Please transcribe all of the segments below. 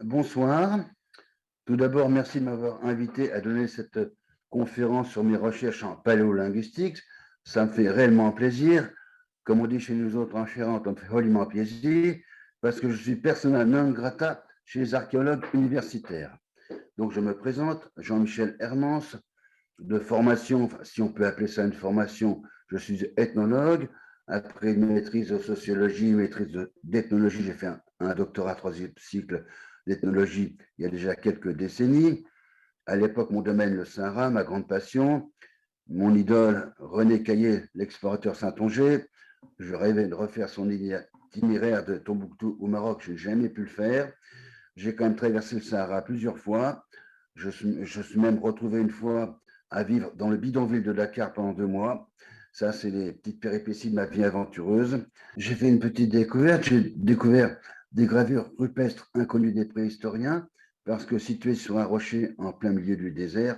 Bonsoir. Tout d'abord, merci de m'avoir invité à donner cette conférence sur mes recherches en paléolinguistique. Ça me fait réellement plaisir. Comme on dit chez nous autres en Charente, on me fait joliment plaisir parce que je suis persona non grata chez les archéologues universitaires. Donc, je me présente, Jean-Michel Hermance, de formation, si on peut appeler ça une formation, je suis ethnologue. Après une maîtrise de sociologie, une maîtrise d'ethnologie, j'ai fait un doctorat troisième cycle d'ethnologie il y a déjà quelques décennies. À l'époque, mon domaine, le Sahara, ma grande passion. Mon idole, René Caillé, l'explorateur saintongeais. Je rêvais de refaire son itinéraire de Tombouctou au Maroc. Je n'ai jamais pu le faire. J'ai quand même traversé le Sahara plusieurs fois. Je suis même retrouvé une fois à vivre dans le bidonville de Dakar pendant 2 mois. Ça, c'est les petites péripéties de ma vie aventureuse. J'ai fait une petite découverte. J'ai découvert des gravures rupestres inconnues des préhistoriens parce que situées sur un rocher en plein milieu du désert,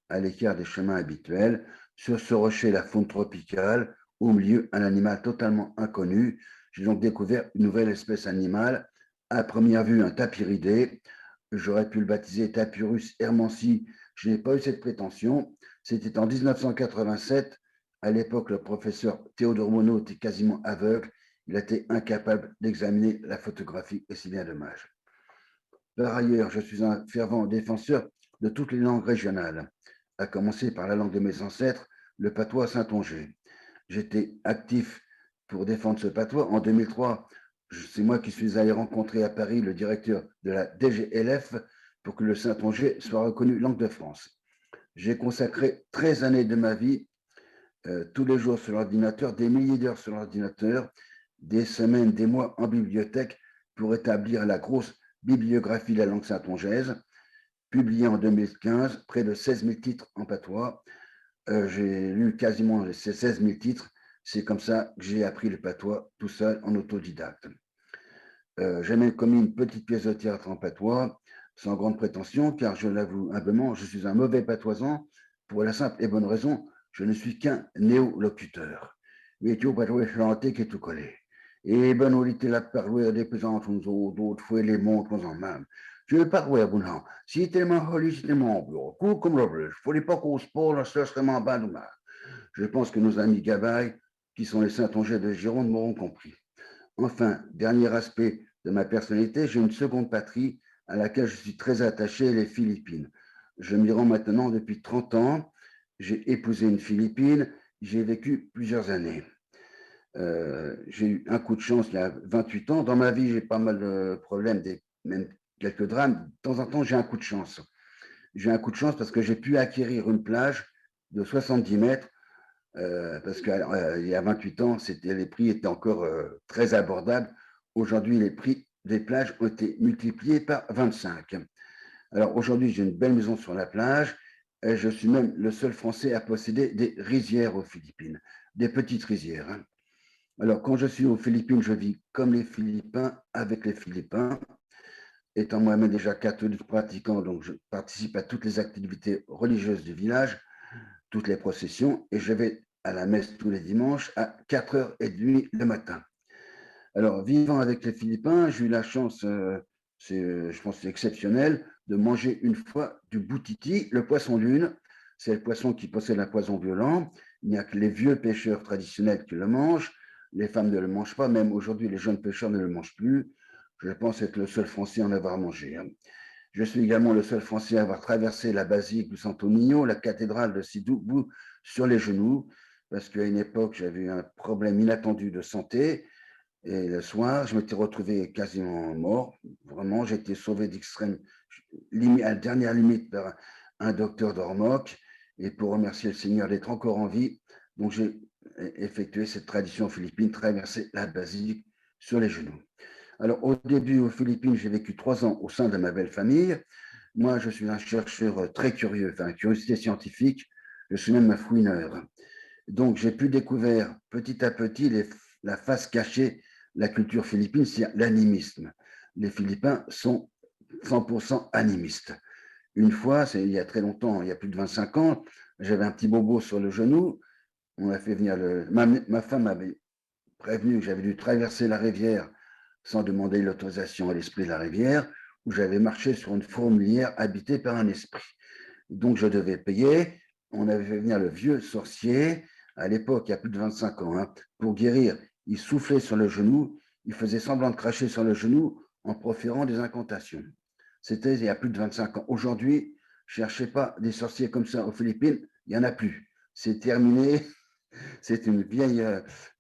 à l'écart des chemins habituels, sur ce rocher, la faune tropicale, au milieu, un animal totalement inconnu. J'ai donc découvert une nouvelle espèce animale, à première vue un tapiridé. J'aurais pu le baptiser Tapirus hermansi. Je n'ai pas eu cette prétention. C'était en 1987. À l'époque, le professeur Théodore Monod était quasiment aveugle. Il était incapable d'examiner la photographie, et c'est bien dommage. Par ailleurs, je suis un fervent défenseur de toutes les langues régionales, à commencer par la langue de mes ancêtres, le patois saintongeais. J'étais actif pour défendre ce patois. En 2003, c'est moi qui suis allé rencontrer à Paris le directeur de la DGLF pour que le saintongeais soit reconnu langue de France. J'ai consacré 13 années de ma vie, tous les jours sur l'ordinateur, des milliers d'heures sur l'ordinateur, des semaines, des mois en bibliothèque pour établir la grosse bibliographie de la langue saintongeaise, publiée en 2015, près de 16 000 titres en patois. J'ai lu quasiment ces 16 000 titres. C'est comme ça que j'ai appris le patois tout seul en autodidacte. J'ai même commis une petite pièce de théâtre en patois, sans grande prétention, car je l'avoue humblement, je suis un mauvais patoisant, pour la simple et bonne raison, je ne suis qu'un néolocuteur. Mais tu patois chanté qui est tout collé. Et ben, on était là parler des pesants, d'autres fois les montres en même. Je parle à bon si tellement holly, si tellement beau, cool comme le bleu, faut pas qu'au sport, là, ce serait vraiment bas dommage. Je pense que nos amis Gabaye, qui sont les Saint-Angers de Gironde, m'auront compris. Enfin, dernier aspect de ma personnalité, j'ai une seconde patrie à laquelle je suis très attaché, les Philippines. Je m'y rends maintenant depuis 30 ans. J'ai épousé une Philippine, j'ai vécu plusieurs années. J'ai eu un coup de chance il y a 28 ans. Dans ma vie, j'ai pas mal de problèmes, même quelques drames. De temps en temps, j'ai un coup de chance. J'ai un coup de chance parce que j'ai pu acquérir une plage de 70 mètres parce qu'il y a 28 ans, les prix étaient encore très abordables. Aujourd'hui, les prix des plages ont été multipliés par 25. Alors aujourd'hui, j'ai une belle maison sur la plage et je suis même le seul Français à posséder des rizières aux Philippines, des petites rizières, hein. Alors quand je suis aux Philippines, je vis comme les Philippins, avec les Philippins. Étant moi-même déjà catholique pratiquant, donc je participe à toutes les activités religieuses du village, toutes les processions, et je vais à la messe tous les dimanches à 4h30 le matin. Alors, vivant avec les Philippins, j'ai eu la chance, je pense que c'est exceptionnel, de manger une fois du boutiti, le poisson lune. C'est le poisson qui possède un poison violent. Il n'y a que les vieux pêcheurs traditionnels qui le mangent. Les femmes ne le mangent pas. Même aujourd'hui, les jeunes pêcheurs ne le mangent plus. Je pense être le seul Français à en avoir mangé, hein. Je suis également le seul Français à avoir traversé la basilique du Santo Niño, la cathédrale de Sidougou, sur les genoux, parce qu'à une époque, j'avais eu un problème inattendu de santé. Et le soir, je m'étais retrouvé quasiment mort. Vraiment, j'ai été sauvé d'extrême, à la dernière limite, par un docteur d'Ormoc. Et pour remercier le Seigneur d'être encore en vie, donc j'ai effectué cette tradition philippine, traverser la basilique sur les genoux. Alors, au début, aux Philippines, j'ai vécu 3 ans au sein de ma belle famille. Moi, je suis un chercheur très curieux, enfin, curiosité scientifique. Je suis même un fouineur. Donc, j'ai pu découvrir petit à petit la face cachée de la culture philippine, c'est l'animisme. Les Philippins sont 100% animistes. Une fois, c'est il y a très longtemps, il y a plus de 25 ans, j'avais un petit bobo sur le genou. On a fait venir ma femme m'avait prévenu que j'avais dû traverser la rivière sans demander l'autorisation à l'esprit de la rivière. où j'avais marché sur une fourmilière habitée par un esprit. Donc, je devais payer. On avait fait venir le vieux sorcier, à l'époque, il y a plus de 25 ans, hein, pour guérir. Il soufflait sur le genou, il faisait semblant de cracher sur le genou en proférant des incantations. C'était il y a plus de 25 ans. Aujourd'hui, cherchez pas des sorciers comme ça aux Philippines, il n'y en a plus. C'est terminé. C'est une vieille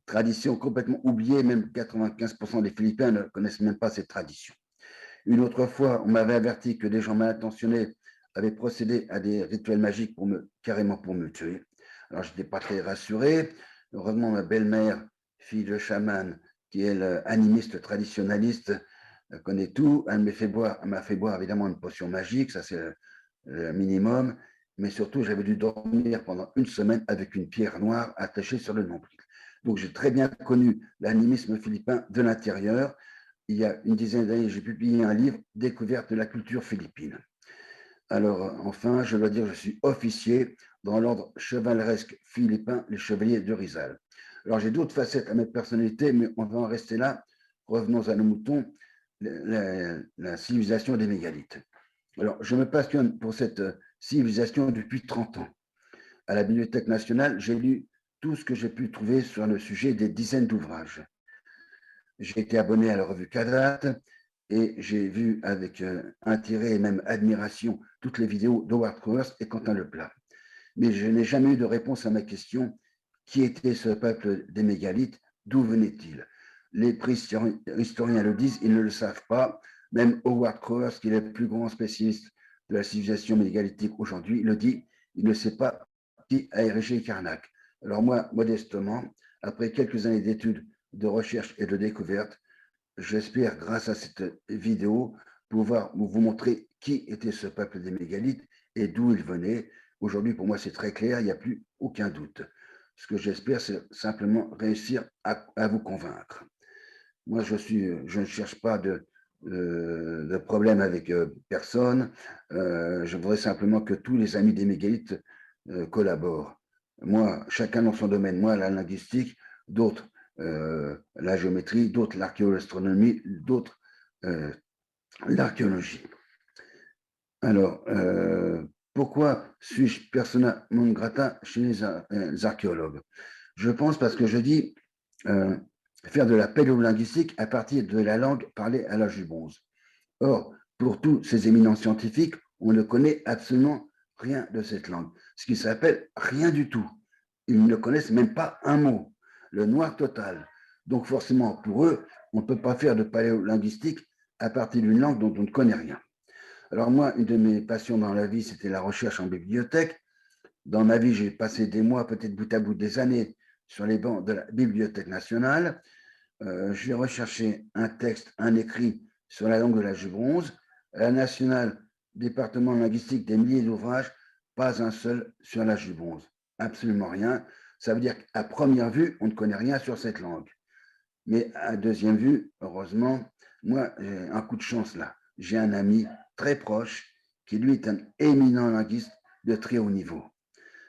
tradition complètement oubliée. Même 95% des Philippins ne connaissent même pas cette tradition. Une autre fois, on m'avait averti que des gens mal intentionnés avaient procédé à des rituels magiques carrément pour me tuer. Alors, je n'étais pas très rassuré. Heureusement, ma belle-mère, fille de chaman, qui est animiste traditionnaliste, connaît tout. Elle m'a fait boire évidemment une potion magique, ça c'est le minimum. Mais surtout, j'avais dû dormir pendant une semaine avec une pierre noire attachée sur le nombril. Donc, j'ai très bien connu l'animisme philippin de l'intérieur. Il y a une dizaine d'années, j'ai publié un livre, Découverte de la culture philippine. Alors, enfin, je dois dire, je suis officier dans l'ordre chevaleresque philippin, les Chevaliers de Rizal. Alors, j'ai d'autres facettes à ma personnalité, mais on va en rester là. Revenons à nos moutons, la civilisation des mégalithes. Alors, je me passionne pour cette civilisation depuis 30 ans. À la Bibliothèque nationale, j'ai lu tout ce que j'ai pu trouver sur le sujet, des dizaines d'ouvrages. J'ai été abonné à la revue Kadat et j'ai vu avec intérêt et même admiration toutes les vidéos d'Howard Crowers et Quentin Leplat. Mais je n'ai jamais eu de réponse à ma question: qui était ce peuple des mégalithes? D'où venait-il? Les préhistoriens le disent, ils ne le savent pas. Même Howard Crowers, qui est le plus grand spécialiste de la civilisation mégalithique aujourd'hui, le dit, il ne sait pas qui a érigé Karnak. Alors moi, modestement, après quelques années d'études, de recherche et de découverte, j'espère, grâce à cette vidéo, pouvoir vous montrer qui était ce peuple des mégalithes et d'où il venait. Aujourd'hui, pour moi, c'est très clair, il n'y a plus aucun doute. Ce que j'espère, c'est simplement réussir à vous convaincre. Moi, je ne cherche pas de problème avec personne. Je voudrais simplement que tous les amis des mégalithes collaborent. Moi, chacun dans son domaine. Moi, la linguistique, d'autres la géométrie, d'autres l'archéoastronomie, d'autres l'archéologie. Alors, pourquoi suis-je persona non grata chez les archéologues? Je pense parce que je dis faire de la paléolinguistique à partir de la langue parlée à l'âge du bronze. Or, pour tous ces éminents scientifiques, on ne connaît absolument rien de cette langue, ce qui s'appelle rien du tout. Ils ne connaissent même pas un mot, le noir total. Donc forcément, pour eux, on ne peut pas faire de paléolinguistique à partir d'une langue dont on ne connaît rien. Alors moi, une de mes passions dans la vie, c'était la recherche en bibliothèque. Dans ma vie, j'ai passé des mois, peut-être bout à bout des années, sur les bancs de la Bibliothèque nationale. J'ai recherché un texte, un écrit sur la langue de l'âge du bronze. À la nationale, département linguistique, des milliers d'ouvrages, pas un seul sur l'âge du bronze. Absolument rien. Ça veut dire qu'à première vue, on ne connaît rien sur cette langue. Mais à deuxième vue, heureusement, moi, j'ai un coup de chance là. J'ai un ami très proche qui, lui, est un éminent linguiste de très haut niveau.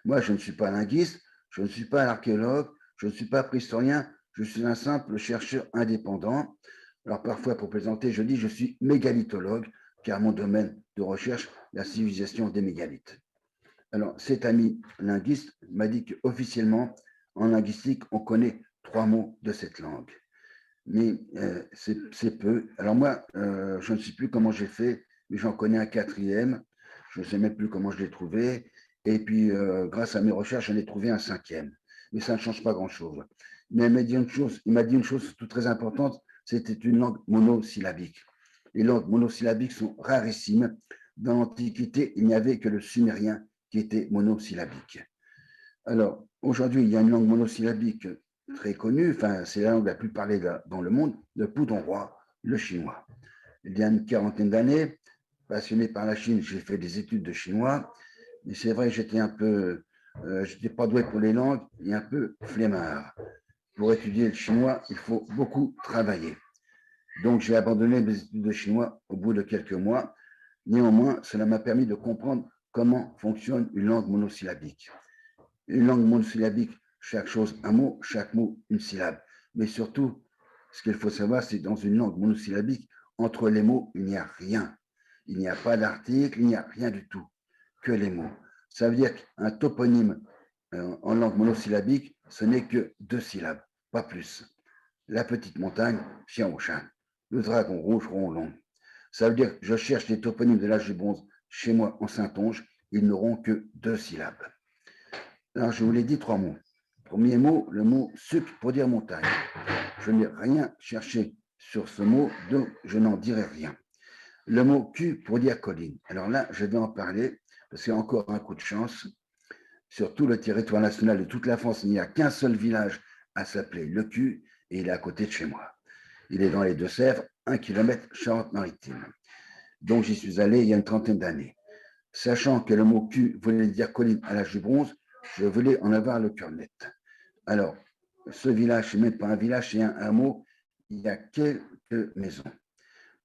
Moi, je ne suis pas linguiste, je ne suis pas archéologue, je ne suis pas préhistorien, je suis un simple chercheur indépendant. Alors parfois, pour plaisanter, je dis je suis mégalitologue, car mon domaine de recherche, la civilisation des mégalithes. Alors, cet ami linguiste m'a dit qu'officiellement, en linguistique, on connaît 3 mots de cette langue. Mais c'est peu. Alors moi, je ne sais plus comment j'ai fait, mais j'en connais un quatrième. Je ne sais même plus comment je l'ai trouvé. Et puis, grâce à mes recherches, j'en ai trouvé un cinquième. Mais ça ne change pas grand-chose. Mais il m'a dit une chose tout très importante, c'était une langue monosyllabique. Les langues monosyllabiques sont rarissimes. Dans l'Antiquité, il n'y avait que le sumérien qui était monosyllabique. Alors, aujourd'hui, il y a une langue monosyllabique très connue, enfin, c'est la langue la plus parlée dans le monde, le pudonghua, le chinois. Il y a une quarantaine d'années, passionné par la Chine, j'ai fait des études de chinois, mais c'est vrai que j'étais pas doué pour les langues et un peu flemmard. Pour étudier le chinois, il faut beaucoup travailler. Donc, j'ai abandonné mes études de chinois au bout de quelques mois. Néanmoins, cela m'a permis de comprendre comment fonctionne une langue monosyllabique. Une langue monosyllabique, chaque chose un mot, chaque mot une syllabe. Mais surtout, ce qu'il faut savoir, c'est que dans une langue monosyllabique, entre les mots, il n'y a rien. Il n'y a pas d'article, il n'y a rien du tout, que les mots. Ça veut dire qu'un toponyme en langue monosyllabique, ce n'est que 2 syllabes, pas plus. La petite montagne, chien au chat. Le dragon rouge, rond, long. Ça veut dire que je cherche les toponymes de l'âge du bronze chez moi en Saintonge, ils n'auront que 2 syllabes. Alors, je vous l'ai dit 3 mots. Premier mot, le mot suc pour dire montagne. Je n'ai rien cherché sur ce mot, donc je n'en dirai rien. Le mot cul pour dire colline. Alors là, je vais en parler parce qu'il y a encore un coup de chance. Sur tout le territoire national de toute la France, il n'y a qu'un seul village à s'appeler Le Cul et il est à côté de chez moi. Il est dans les Deux-Sèvres, 1 km Charente-Maritime. Donc j'y suis allé il y a une trentaine d'années. Sachant que le mot cul voulait dire colline à l'âge du bronze, je voulais en avoir le cœur net. Alors, ce village, ce n'est même pas un village, c'est un hameau. Il y a quelques maisons.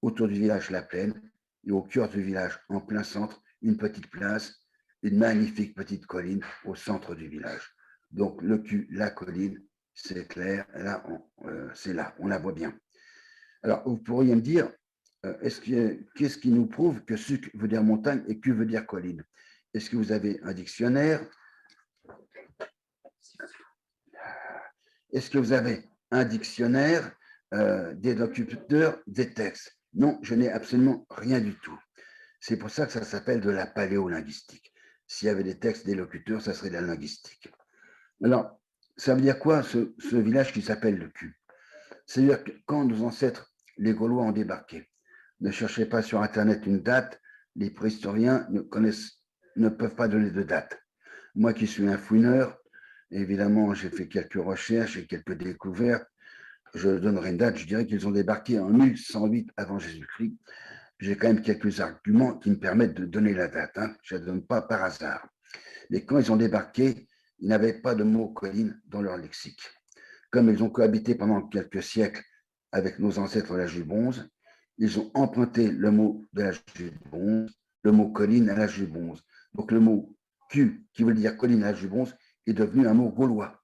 Autour du village, la plaine, et au cœur du village, en plein centre, une petite place, une magnifique petite colline au centre du village. Donc, le cul, la colline, c'est clair, là, c'est là, on la voit bien. Alors, vous pourriez me dire, qu'est-ce qui nous prouve que suc veut dire montagne et cul veut dire colline? Est-ce que vous avez un dictionnaire? Est-ce que vous avez un dictionnaire, des locuteurs, des textes? Non, je n'ai absolument rien du tout. C'est pour ça que ça s'appelle de la paléolinguistique. S'il y avait des textes, des locuteurs, ça serait de la linguistique. Alors, ça veut dire quoi ce village qui s'appelle le cul? C'est-à-dire que quand nos ancêtres, les Gaulois, ont débarqué, ne cherchez pas sur Internet une date, les préhistoriens ne peuvent pas donner de date. Moi qui suis un fouineur, évidemment, j'ai fait quelques recherches et quelques découvertes. Je donnerai une date, je dirais qu'ils ont débarqué en 1108 avant Jésus-Christ. J'ai quand même quelques arguments qui me permettent de donner la date. Hein. Je ne la donne pas par hasard. Mais quand ils ont débarqué, ils n'avaient pas de mot colline dans leur lexique. Comme ils ont cohabité pendant quelques siècles avec nos ancêtres de l'âge du bronze, ils ont emprunté le mot de l'âge du bronze, le mot colline à l'âge du bronze. Donc le mot Q, qui veut dire colline à l'âge du bronze, est devenu un mot gaulois.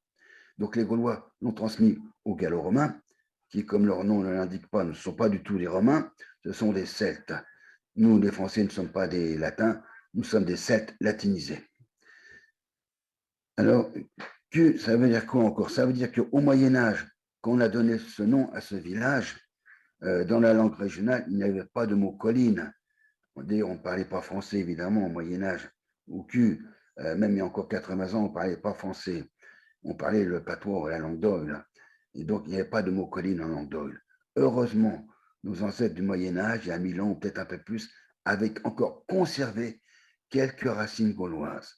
Donc les Gaulois l'ont transmis aux Gallo-Romains, qui, comme leur nom ne l'indique pas, ne sont pas du tout des Romains, ce sont des Celtes. Nous, les Français, ne sommes pas des Latins, nous sommes des Celtes latinisés. Alors, Q, ça veut dire quoi encore? Ça veut dire qu'au Moyen-Âge, quand on a donné ce nom à ce village, dans la langue régionale, il n'y avait pas de mot colline. D'ailleurs, on ne parlait pas français, évidemment, au Moyen-Âge. Au Q, même il y a encore 80 ans, on ne parlait pas français. On parlait le patois ou la langue d'oïl. Et donc, il n'y avait pas de mot colline en langue d'oïl. Heureusement, nos ancêtres du Moyen-Âge, il y a 1000 ans, ou peut-être un peu plus, avaient encore conservé quelques racines gauloises.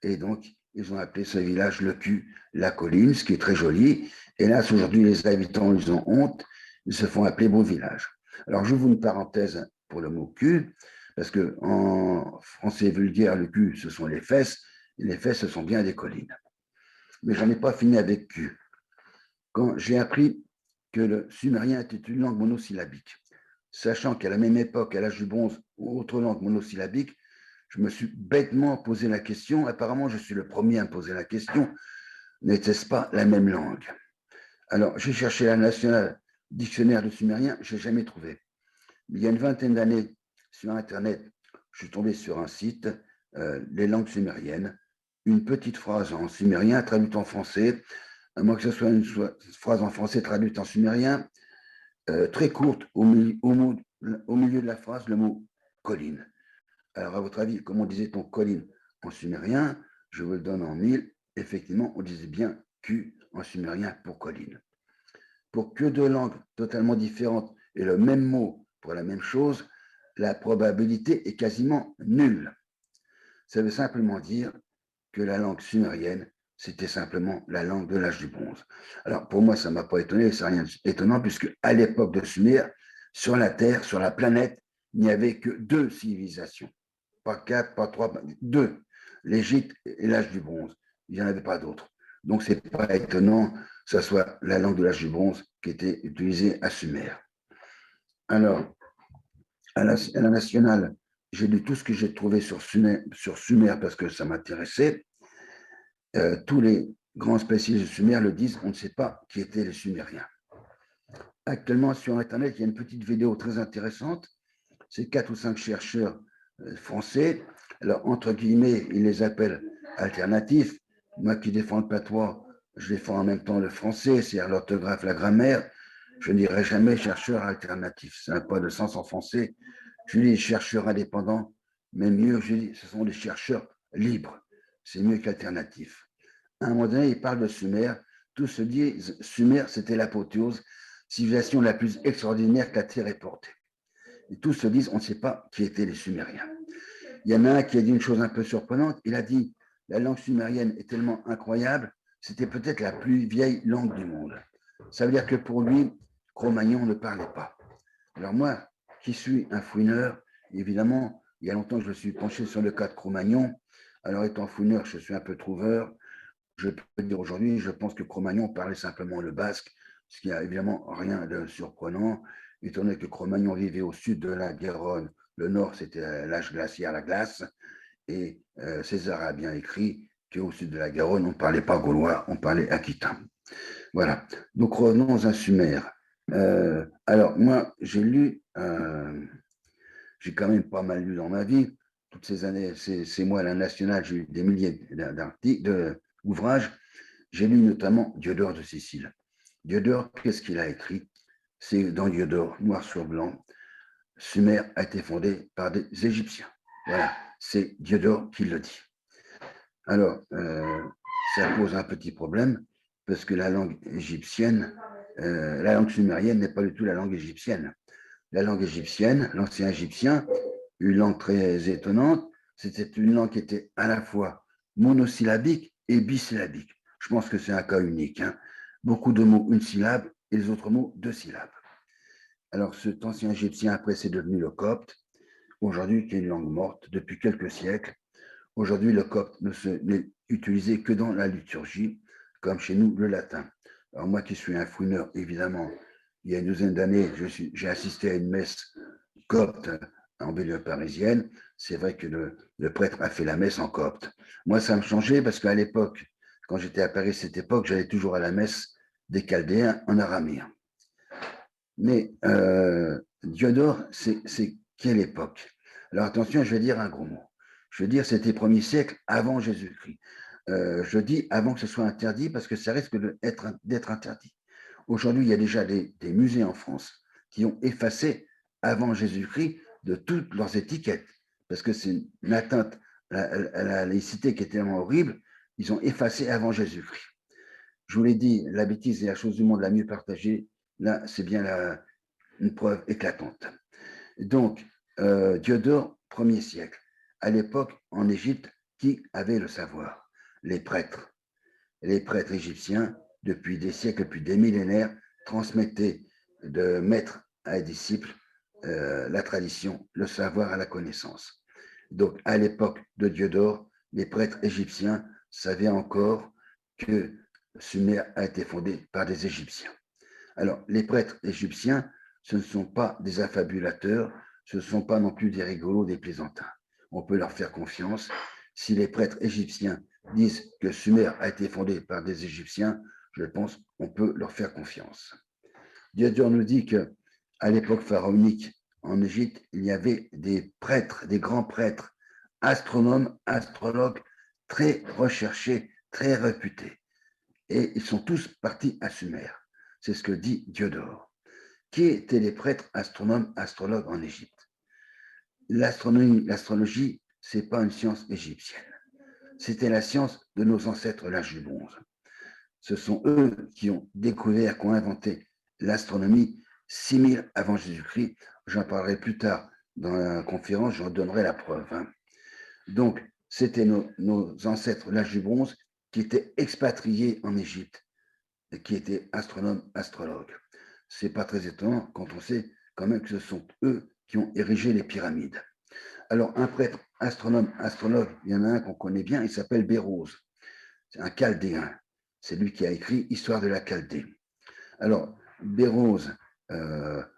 Et donc, ils ont appelé ce village le cul, la colline, ce qui est très joli. Hélas, aujourd'hui, les habitants, ils ont honte, ils se font appeler beau village. Alors, j'ouvre une parenthèse pour le mot cul, parce qu'en français vulgaire, le cul, ce sont les fesses, et les fesses, ce sont bien des collines. Mais j'en ai pas fini avec cul. Quand j'ai appris que le sumérien était une langue monosyllabique, sachant qu'à la même époque, à l'âge du bronze, autre langue monosyllabique, je me suis bêtement posé la question, apparemment je suis le premier à me poser la question, n'était-ce pas la même langue? Alors j'ai cherché la nationale dictionnaire de sumérien, je n'ai jamais trouvé. Il y a une vingtaine d'années, sur Internet, je suis tombé sur un site, les langues sumériennes, une petite phrase en sumérien traduite en français, à moins que ce soit une phrase en français traduite en sumérien, très courte, au milieu de la phrase, le mot colline. Alors, à votre avis, comment disait-on colline en sumérien? Je vous le donne en 1000. Effectivement, on disait bien Q en sumérien pour colline. Pour que deux langues totalement différentes aient le même mot pour la même chose, la probabilité est quasiment nulle. Ça veut simplement dire que la langue sumérienne, c'était simplement la langue de l'âge du bronze. Alors, pour moi, ça ne m'a pas étonné, c'est rien d'étonnant, puisque à l'époque de Sumer, sur la Terre, sur la planète, il n'y avait que 2 civilisations. Pas 4, pas 3, 2. L'Égypte et l'âge du bronze. Il n'y en avait pas d'autres. Donc, ce n'est pas étonnant que ce soit la langue de l'âge du bronze qui était utilisée à Sumer. Alors, à la nationale, j'ai lu tout ce que j'ai trouvé sur Sumer parce que ça m'intéressait. Tous les grands spécialistes de Sumer le disent, on ne sait pas qui étaient les Sumériens. Actuellement, sur Internet, il y a une petite vidéo très intéressante. c'est 4 ou 5 chercheurs français. Alors, entre guillemets, ils les appellent alternatifs. Moi qui défends le patois, je défends en même temps le français, c'est-à-dire l'orthographe, la grammaire. Je ne dirai jamais chercheur alternatif. Ça n'a pas de sens en français. Je dis chercheurs indépendants, mais mieux, je dis, ce sont des chercheurs libres. C'est mieux qu'alternatif. À un moment donné, il parle de Sumer. Tous se disent, Sumer, c'était l'apothéose, civilisation la plus extraordinaire que la Terre ait portée. Et tous se disent, on ne sait pas qui étaient les Sumériens. Il y en a un qui a dit une chose un peu surprenante. Il a dit, la langue sumérienne est tellement incroyable, c'était peut-être la plus vieille langue du monde. Ça veut dire que pour lui, Cro-Magnon ne parlait pas. Alors moi, qui suis un fouineur, évidemment, il y a longtemps que je me suis penché sur le cas de Cro-Magnon. Alors étant fouineur, je suis un peu trouveur. Je peux dire aujourd'hui, je pense que Cro-Magnon parlait simplement le basque, ce qui n'a évidemment rien de surprenant, étant donné que Cro-Magnon vivait au sud de la Garonne. Le nord, c'était l'âge glaciaire, la glace, et César a bien écrit qu'au sud de la Garonne, on ne parlait pas gaulois, on parlait aquitain. Voilà. Donc revenons à Sumer. Alors moi, j'ai quand même pas mal lu dans ma vie. Toutes ces années, c'est moi à la nationale, j'ai eu des milliers d'ouvrages. J'ai lu notamment Diodore de Sicile. Diodore, qu'est-ce qu'il a écrit? C'est dans Diodore, noir sur blanc. Sumer a été fondé par des Égyptiens. Voilà, c'est Diodore qui le dit. Alors, ça pose un petit problème, parce que la langue égyptienne, la langue sumérienne n'est pas du tout la langue égyptienne. La langue égyptienne, l'ancien égyptien, une langue très étonnante, c'était une langue qui était à la fois monosyllabique et bisyllabique. Je pense que c'est un cas unique. Hein. Beaucoup de mots, une syllabe, et les autres mots, deux syllabes. Alors, cet ancien égyptien, après, c'est devenu le copte, aujourd'hui, qui est une langue morte depuis quelques siècles. Aujourd'hui, le copte n'est utilisé que dans la liturgie, comme chez nous, le latin. Alors, moi qui suis un fouineur, évidemment, il y a une douzaine d'années, j'ai assisté à une messe copte en banlieue parisienne. C'est vrai que le prêtre a fait la messe en copte. Moi, ça me changeait parce qu'à l'époque, quand j'étais à Paris, cette époque, j'allais toujours à la messe des Chaldéens en araméen. Mais Diodore, c'est quelle époque? Alors attention, je vais dire un gros mot. Je veux dire, c'était 1er siècle avant Jésus-Christ. Je dis avant que ce soit interdit parce que ça risque d'être interdit. Aujourd'hui, il y a déjà des musées en France qui ont effacé avant Jésus-Christ de toutes leurs étiquettes parce que c'est une atteinte à la laïcité qui est tellement horrible. Ils ont effacé avant Jésus-Christ. Je vous l'ai dit, la bêtise est la chose du monde la mieux partagée. Là, c'est bien une preuve éclatante. Donc, Diodore, 1er siècle. À l'époque, en Égypte, qui avait le savoir? Les prêtres. Les prêtres égyptiens, depuis des siècles, depuis des millénaires, transmettaient de maître à disciple la tradition, le savoir à la connaissance. Donc, à l'époque de Diodore, les prêtres égyptiens savaient encore que Sumer a été fondé par des Égyptiens. Alors, les prêtres égyptiens, ce ne sont pas des affabulateurs, ce ne sont pas non plus des rigolos, des plaisantins. On peut leur faire confiance. Si les prêtres égyptiens disent que Sumer a été fondé par des Égyptiens, je pense qu'on peut leur faire confiance. Diodore nous dit qu'à l'époque pharaonique, en Égypte, il y avait des prêtres, des grands prêtres, astronomes, astrologues, très recherchés, très réputés. Et ils sont tous partis à Sumer. C'est ce que dit Diodore. Qui étaient les prêtres, astronomes, astrologues en Égypte? L'astrologie, ce n'est pas une science égyptienne. C'était la science de nos ancêtres l'âge du bronze. Ce sont eux qui ont découvert, qui ont inventé l'astronomie 6000 avant Jésus-Christ. J'en parlerai plus tard dans la conférence, j'en donnerai la preuve. Hein. Donc, c'était nos ancêtres l'âge du bronze qui étaient expatriés en Égypte et qui étaient astronomes, astrologues. Ce n'est pas très étonnant quand on sait quand même que ce sont eux qui ont érigé les pyramides. Alors, un prêtre astronome, astrologue, il y en a un qu'on connaît bien, il s'appelle Bérose. C'est un chaldéen. C'est lui qui a écrit Histoire de la Chaldée. Alors, Bérose, la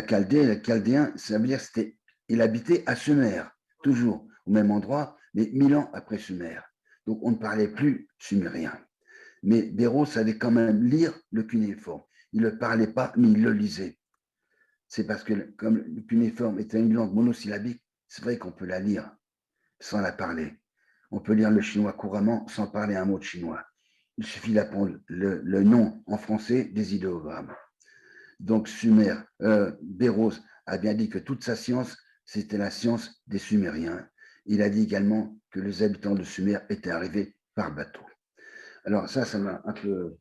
Chaldée, le chaldéen, ça veut dire qu'il habitait à Sumer, toujours au même endroit, mais 1000 ans après Sumer. Donc, on ne parlait plus sumérien. Mais Bérose savait quand même lire le cunéiforme. Il ne le parlait pas, mais il le lisait. c'est parce que comme le cunéiforme est une langue monosyllabique, c'est vrai qu'on peut la lire sans la parler. On peut lire le chinois couramment sans parler un mot de chinois. Il suffit d'apprendre le nom en français des idéogrammes. Donc, Béroz a bien dit que toute sa science, c'était la science des Sumériens. Il a dit également que les habitants de Sumer étaient arrivés par bateau. Alors ça m'a un peu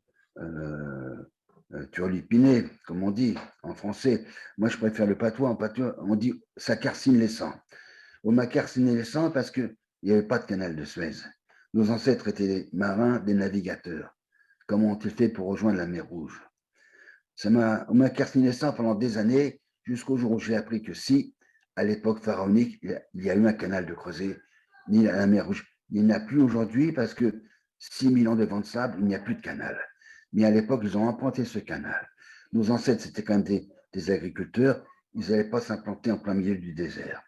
turlupiné, comme on dit en français. Moi, je préfère le patois. En patois, on dit ça carcine les sangs. On m'a carciné les sangs parce qu'il n'y avait pas de canal de Suez. Nos ancêtres étaient des marins, des navigateurs. Comment ont-ils fait pour rejoindre la mer Rouge? On m'a carciné les sangs pendant des années, jusqu'au jour où j'ai appris que si, à l'époque pharaonique, il y a eu un canal de creuset, ni la mer Rouge. Il n'y en a plus aujourd'hui parce que 6000 ans de vent de sable, il n'y a plus de canal. Mais à l'époque, ils ont emprunté ce canal. Nos ancêtres, c'était quand même des agriculteurs. Ils n'allaient pas s'implanter en plein milieu du désert.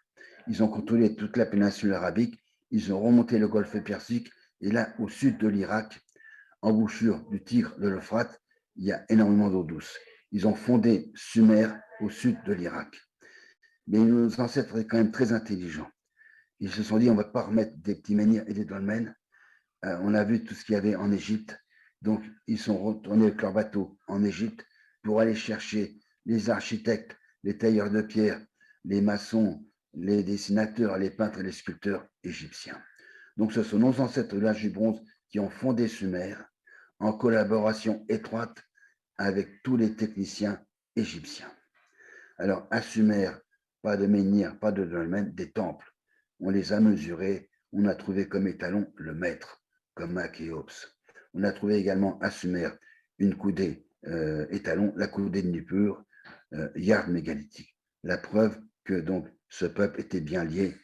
Ils ont contrôlé toute la péninsule arabique. Ils ont remonté le golfe Persique. Et là, au sud de l'Irak, embouchure du Tigre, de l'Euphrate, il y a énormément d'eau douce. Ils ont fondé Sumer au sud de l'Irak. Mais nos ancêtres étaient quand même très intelligents. Ils se sont dit, on ne va pas remettre des petits menhirs et des dolmens. On a vu tout ce qu'il y avait en Égypte. Donc, ils sont retournés avec leur bateau en Égypte pour aller chercher les architectes, les tailleurs de pierre, les maçons, les dessinateurs, les peintres et les sculpteurs égyptiens. Donc, ce sont nos ancêtres de l'âge du bronze qui ont fondé Sumer en collaboration étroite avec tous les techniciens égyptiens. Alors, à Sumer, pas de menhir, pas de dolmen, des temples. On les a mesurés, on a trouvé comme étalon le maître, comme Khéops. On a trouvé également à Sumer une coudée étalon, la coudée de Nippur, yard mégalithique. La preuve que donc ce peuple était bien lié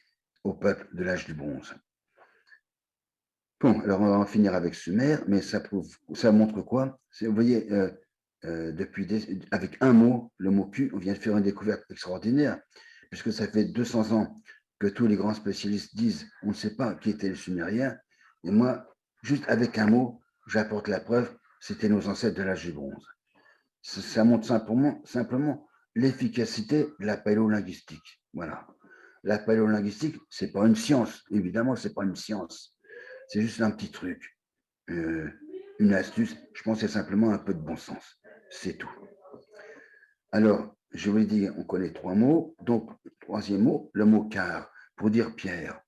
au peuple de l'âge du bronze. Bon, alors on va en finir avec Sumer, mais ça montre quoi? Vous voyez, avec un mot, le mot Q, on vient de faire une découverte extraordinaire, puisque ça fait 200 ans que tous les grands spécialistes disent on ne sait pas qui étaient les Sumériens, et moi, juste avec un mot, j'apporte la preuve, c'était nos ancêtres de l'âge du bronze. Ça montre simplement l'efficacité de la paléolinguistique. Voilà. La paléolinguistique, ce n'est pas une science, évidemment, ce n'est pas une science. C'est juste un petit truc, une astuce. Je pense que c'est simplement un peu de bon sens. C'est tout. Alors, je vous l'ai dit, on connaît 3 mots. Donc, troisième mot, le mot quart, pour dire pierre.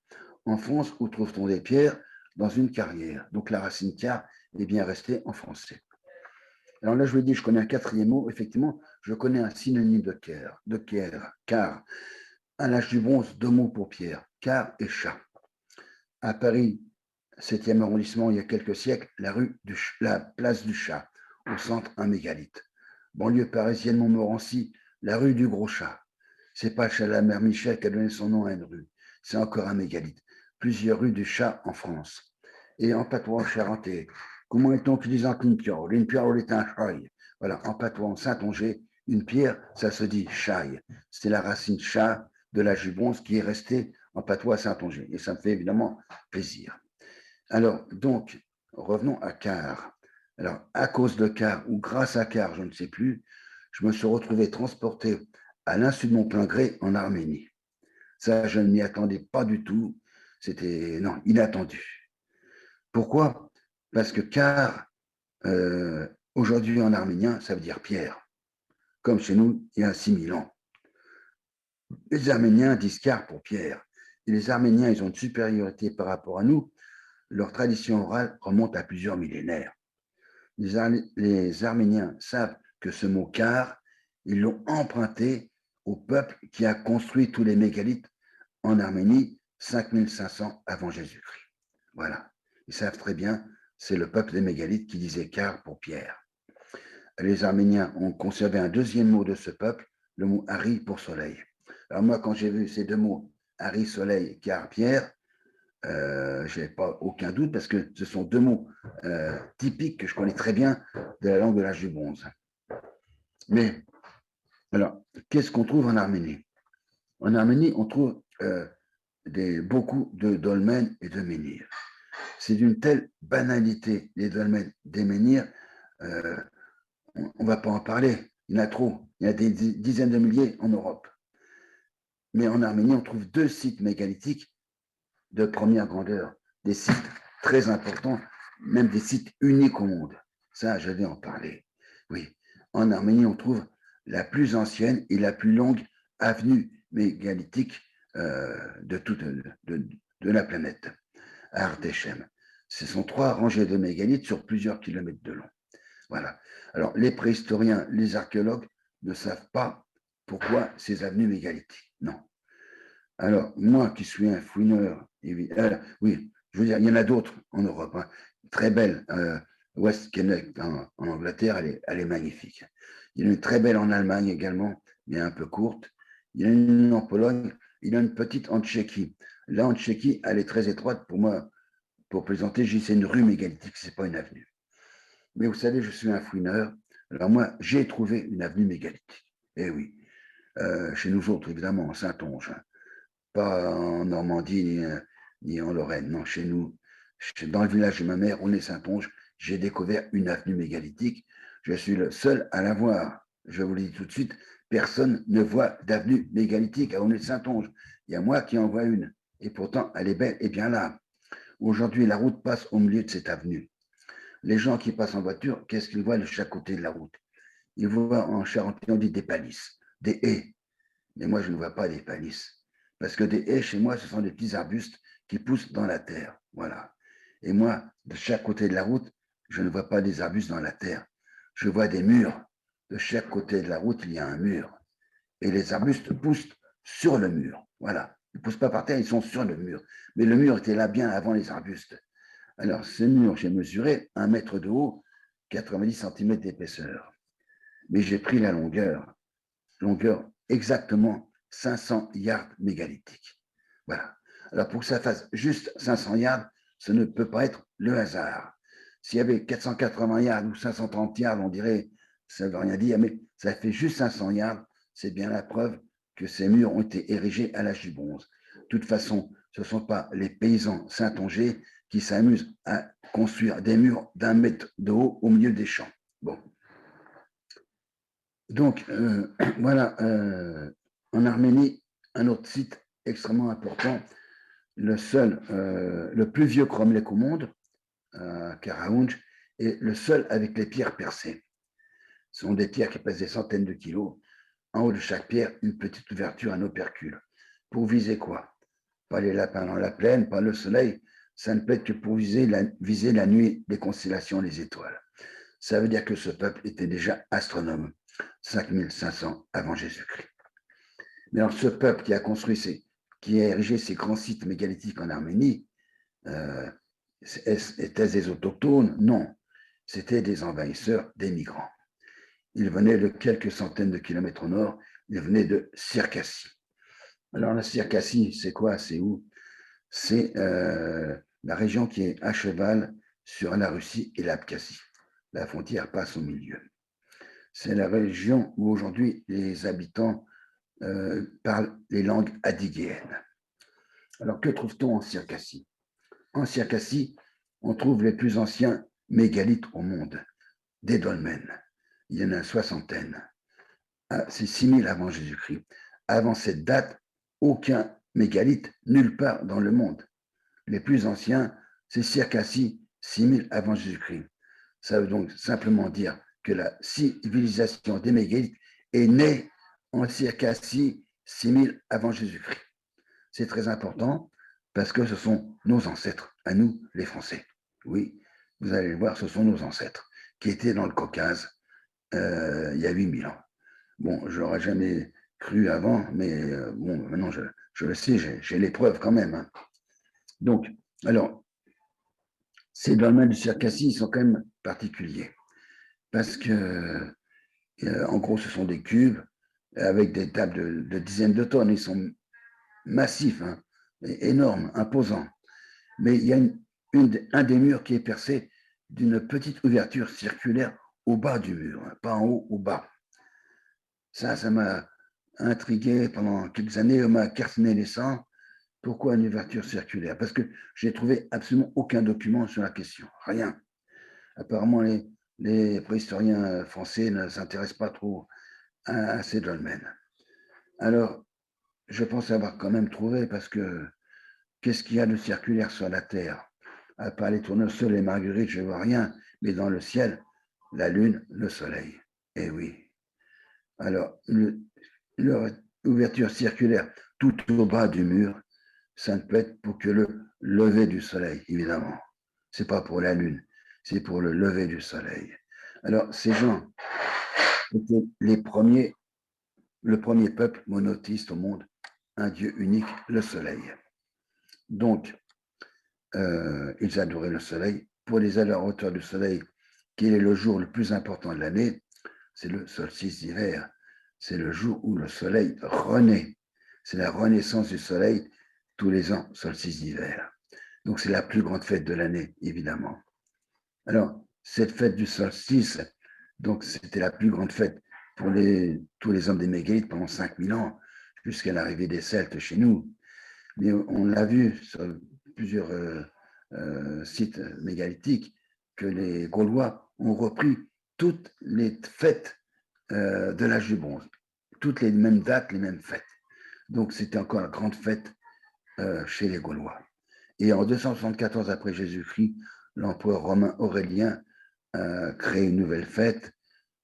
En France, où trouve-t-on des pierres? Dans une carrière. Donc, la racine quart est bien restée en français. Alors là, je vous l'ai dit, je connais un 4e mot. Effectivement, je connais un synonyme de quart. À l'âge du bronze, 2 mots pour pierre, quart et chat. À Paris, 7e arrondissement, il y a quelques siècles, la place du Chat, au centre, un mégalithe. Banlieue parisienne, Montmorency, la rue du Gros Chat. C'est pas le chat de la mère Michel qui a donné son nom à une rue, c'est encore un mégalithe. Plusieurs rues du Chat en France. Et en patois charentais, comment est-on qui dit une pierre? Une pierre est un chaille. Voilà, en patois en Saint-Onger, une pierre, ça se dit chaille. C'est la racine chat de la jubonce qui est restée en patois Saint-Onger. Et ça me fait évidemment plaisir. Alors, donc, revenons à Car. Alors, à cause de Car ou grâce à Car, je ne sais plus, je me suis retrouvé transporté à l'insu de mon plein gré en Arménie. Ça, je ne m'y attendais pas du tout. C'était, non, inattendu. Pourquoi? Parce que Car, aujourd'hui en arménien, ça veut dire pierre, comme chez nous il y a 6000 ans. Les Arméniens disent Car pour pierre. Et les Arméniens, ils ont une supériorité par rapport à nous. Leur tradition orale remonte à plusieurs millénaires. Les Arméniens savent que ce mot car, ils l'ont emprunté au peuple qui a construit tous les mégalithes en Arménie 5500 avant Jésus-Christ. Voilà. Ils savent très bien, c'est le peuple des mégalithes qui disait car pour pierre. Les Arméniens ont conservé un 2e mot de ce peuple, le mot Hari pour soleil. Alors moi, quand j'ai vu ces 2 mots, Hari, soleil, car, pierre, je n'ai pas aucun doute parce que ce sont 2 mots typiques que je connais très bien de la langue de l'âge du bronze. Mais, alors, qu'est-ce qu'on trouve en Arménie? En Arménie, on trouve beaucoup de dolmens et de menhirs. C'est d'une telle banalité, les dolmens, des menhirs, on ne va pas en parler. Il y en a trop. Il y en a des dizaines de milliers en Europe. Mais en Arménie, on trouve 2 sites mégalithiques de première grandeur, des sites très importants, même des sites uniques au monde. Ça, je vais en parler. Oui, en Arménie, on trouve la plus ancienne et la plus longue avenue mégalithique de la planète, à Artechem. Ce sont 3 rangées de mégalithes sur plusieurs kilomètres de long. Voilà. Alors, les préhistoriens, les archéologues ne savent pas pourquoi ces avenues mégalithiques. Non. Alors, moi qui suis un fouineur, oui, je veux dire, il y en a d'autres en Europe, hein, très belle. West Kenneck en Angleterre, elle est magnifique. Il y en a une très belle en Allemagne également, mais un peu courte. Il y en a une en Pologne, il y en a une petite en Tchéquie. Là, en Tchéquie, elle est très étroite pour moi. Pour plaisanter, je dis c'est une rue mégalithique, ce n'est pas une avenue. Mais vous savez, je suis un fouineur. Alors moi, j'ai trouvé une avenue mégalithique. Eh oui, chez nous autres, évidemment, en Saintonge, hein. Pas en Normandie ni en Lorraine. Non, chez nous, dans le village de ma mère, on est Saintonge, j'ai découvert une avenue mégalithique. Je suis le seul à la voir. Je vous le dis tout de suite, personne ne voit d'avenue mégalithique à Aulnay-Saintonge. Il y a moi qui en vois une. Et pourtant, elle est belle et bien là. Aujourd'hui, la route passe au milieu de cette avenue. Les gens qui passent en voiture, qu'est-ce qu'ils voient de chaque côté de la route? Ils voient en Charente, on dit des palissses, des haies. Mais moi, je ne vois pas des palissses. Parce que des haies, chez moi, ce sont des petits arbustes qui poussent dans la terre. Voilà. Et moi, de chaque côté de la route, je ne vois pas des arbustes dans la terre. Je vois des murs. De chaque côté de la route, il y a un mur. Et les arbustes poussent sur le mur. Voilà. Ils ne poussent pas par terre, ils sont sur le mur. Mais le mur était là bien avant les arbustes. Alors, ce mur, j'ai mesuré 1 mètre de haut, 90 cm d'épaisseur. Mais j'ai pris la longueur exactement 500 yards mégalithiques. Voilà. Alors, pour que ça fasse juste 500 yards, ce ne peut pas être le hasard. S'il y avait 480 yards ou 530 yards, on dirait, ça ne veut rien dire, mais ça fait juste 500 yards, c'est bien la preuve que ces murs ont été érigés à l'âge du bronze. De toute façon, ce ne sont pas les paysans saintongais qui s'amusent à construire des murs d'1 mètre de haut au milieu des champs. Bon. Donc, voilà, en Arménie, un autre site extrêmement important, le plus vieux cromlech au monde, Karaounj, est le seul avec les pierres percées. Ce sont des pierres qui pèsent des centaines de kilos. En haut de chaque pierre, une petite ouverture, un opercule. Pour viser quoi? Pas les lapins dans la plaine, pas le soleil. Ça ne peut être que pour viser la nuit, les constellations, les étoiles. Ça veut dire que ce peuple était déjà astronome, 5500 avant Jésus-Christ. Mais alors, ce peuple qui a érigé ces grands sites mégalithiques en Arménie, étaient des autochtones? Non, c'étaient des envahisseurs, des migrants. Ils venaient de quelques centaines de kilomètres au nord, ils venaient de Circassie. Alors, la Circassie, c'est quoi? C'est où? C'est la région qui est à cheval sur la Russie et l'Abkhazie. La frontière passe au milieu. C'est la région où aujourd'hui les habitants parlent les langues adyguéennes. Alors, que trouve-t-on en Circassie? En Circassie, on trouve les plus anciens mégalithes au monde, des dolmens. Il y en a une soixantaine. C'est 6000 avant Jésus-Christ. Avant cette date, aucun mégalithe nulle part dans le monde. Les plus anciens, c'est Circassie, 6000 avant Jésus-Christ. Ça veut donc simplement dire que la civilisation des mégalithes est née en Circassie 6000 avant Jésus-Christ. C'est très important parce que ce sont nos ancêtres, à nous les Français. Oui, vous allez le voir, ce sont nos ancêtres qui étaient dans le Caucase il y a 8000 ans. Bon, je n'aurais jamais cru avant, mais bon, maintenant je le sais, j'ai les preuves quand même. Hein. Donc, alors, ces dolmens du Circassie sont quand même particuliers parce que, en gros, ce sont des cubes avec des tables de dizaines de tonnes. Ils sont massifs, hein, énormes, imposants. Mais il y a un des murs qui est percé d'une petite ouverture circulaire au bas du mur, hein, pas en haut, au bas. Ça m'a intrigué pendant quelques années, on m'a carciné les sangs. Pourquoi une ouverture circulaire? Parce que j'ai trouvé absolument aucun document sur la question, rien. Apparemment, les préhistoriens français ne s'intéressent pas trop à ces dolmens. Alors, je pense avoir quand même trouvé, parce que qu'est-ce qu'il y a de circulaire sur la Terre? À part les tournesols et marguerites, je ne vois rien, mais dans le ciel, la Lune, le Soleil. Eh oui. Alors, l'ouverture circulaire tout au bas du mur, ça ne peut être pour que le lever du Soleil, évidemment. Ce n'est pas pour la Lune, c'est pour le lever du Soleil. Alors, ces gens étaient le premier peuple monothéiste au monde, un Dieu unique, le Soleil. Donc, ils adoraient le Soleil. Pour les à la hauteur du Soleil, quel est le jour le plus important de l'année? C'est le solstice d'hiver. C'est le jour où le Soleil renaît. C'est la renaissance du Soleil tous les ans, solstice d'hiver. Donc, c'est la plus grande fête de l'année, évidemment. Alors, cette fête du solstice, donc c'était la plus grande fête pour tous les hommes des mégalithes pendant 5000 ans, jusqu'à l'arrivée des Celtes chez nous. Mais on l'a vu sur plusieurs sites mégalithiques que les Gaulois ont repris toutes les fêtes de l'âge du bronze, toutes les mêmes dates, les mêmes fêtes. Donc c'était encore la grande fête chez les Gaulois. Et en 274 après Jésus-Christ, l'empereur romain Aurélien crée une nouvelle fête,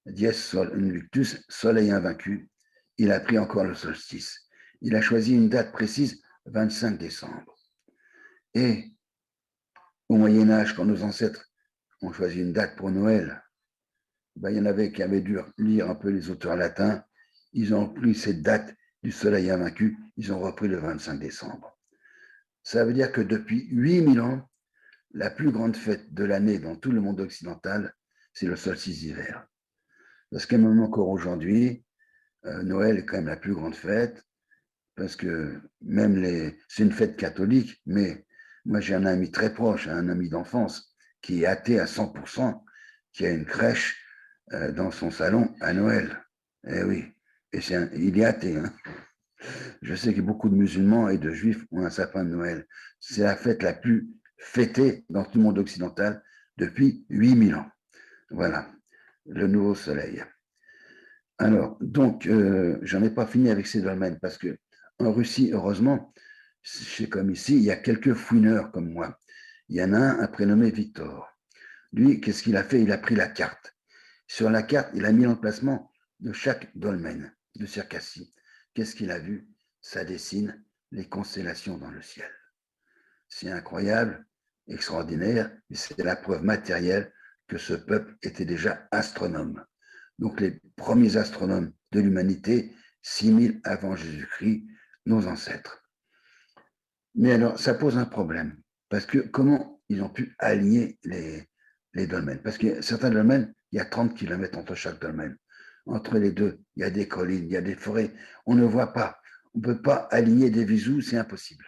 Dies Sol Invictus, Soleil invaincu. Il a pris encore le solstice. Il a choisi une date précise, 25 décembre. Et au Moyen-Âge, quand nos ancêtres ont choisi une date pour Noël, ben, il y en avait qui avaient dû lire un peu les auteurs latins. Ils ont pris cette date du Soleil invaincu, ils ont repris le 25 décembre. Ça veut dire que depuis 8000 ans, la plus grande fête de l'année dans tout le monde occidental, c'est le solstice d'hiver. Parce qu'à même encore aujourd'hui, Noël est quand même la plus grande fête, parce que c'est une fête catholique, mais moi j'ai un ami très proche, un ami d'enfance, qui est athée à 100%, qui a une crèche dans son salon à Noël. Eh oui, et il est athée. Hein. Je sais que beaucoup de musulmans et de juifs ont un sapin de Noël. C'est la fête la plus fêtée dans tout le monde occidental depuis 8000 ans. Voilà, le nouveau soleil. Alors, donc, j'en ai pas fini avec ces dolmens parce que en Russie, heureusement, c'est comme ici, il y a quelques fouineurs comme moi. Il y en a un prénommé Victor. Lui, qu'est-ce qu'il a fait? Il a pris la carte. Sur la carte, il a mis l'emplacement de chaque dolmen de Circassie. Qu'est-ce qu'il a vu? Ça dessine les constellations dans le ciel. C'est incroyable, extraordinaire, mais c'est la preuve matérielle que ce peuple était déjà astronome. Donc les premiers astronomes de l'humanité, 6000 avant Jésus-Christ, nos ancêtres. Mais alors, ça pose un problème, parce que comment ils ont pu aligner les dolmens? Parce que certains dolmens, il y a 30 km entre chaque dolmen. Entre les deux, il y a des collines, il y a des forêts. On ne voit pas. On ne peut pas aligner des Vésus, c'est impossible.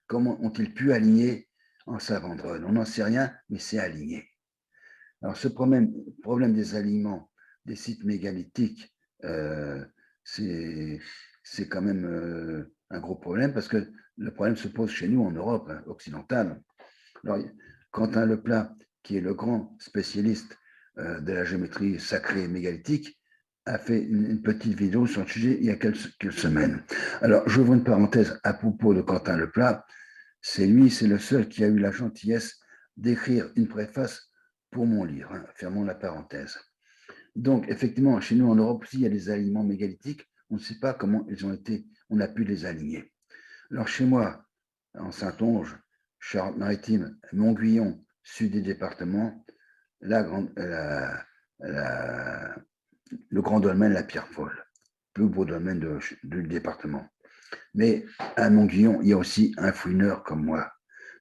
Comment ont-ils pu aligner en Savandrone? On n'en sait rien, mais c'est aligné. Alors, ce problème des alignements des sites mégalithiques, c'est quand même un gros problème parce que le problème se pose chez nous en Europe occidentale. Alors, Quentin Leplat, qui est le grand spécialiste de la géométrie sacrée mégalithique, a fait une petite vidéo sur le sujet il y a quelques semaines. Alors, j'ouvre une parenthèse à propos de Quentin Leplat. C'est le seul qui a eu la gentillesse d'écrire une préface pour mon livre, hein, fermons la parenthèse. Donc, effectivement, chez nous en Europe aussi, il y a des alignements mégalithiques. On ne sait pas comment on a pu les aligner. Alors, chez moi, en Saintonge, Charente-Maritime, Montguillon, sud des départements, le grand dolmen, la Pierre Folle, plus beau dolmen du département. Mais à Montguillon, il y a aussi un fouineur comme moi,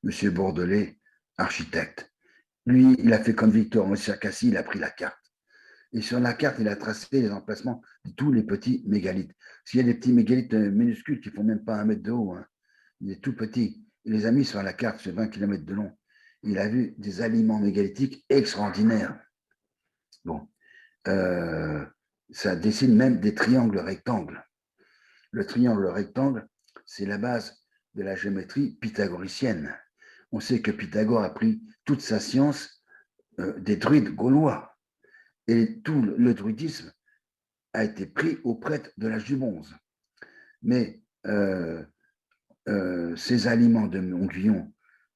M. Bordelais, architecte. Lui, il a fait comme Victor en Circassie, il a pris la carte. Et sur la carte, il a tracé les emplacements de tous les petits mégalithes. S'il y a des petits mégalithes minuscules qui ne font même pas 1 mètre de haut, hein, il est tout petit. Il les a mis sur la carte sur 20 km de long. Il a vu des aliments mégalithiques extraordinaires. Bon, ça dessine même des triangles rectangles. Le triangle rectangle, c'est la base de la géométrie pythagoricienne. On sait que Pythagore a pris toute sa science des druides gaulois. Et tout le druidisme a été pris au prêtre de l'âge du bronze. Mais ces aliments de Montguillon,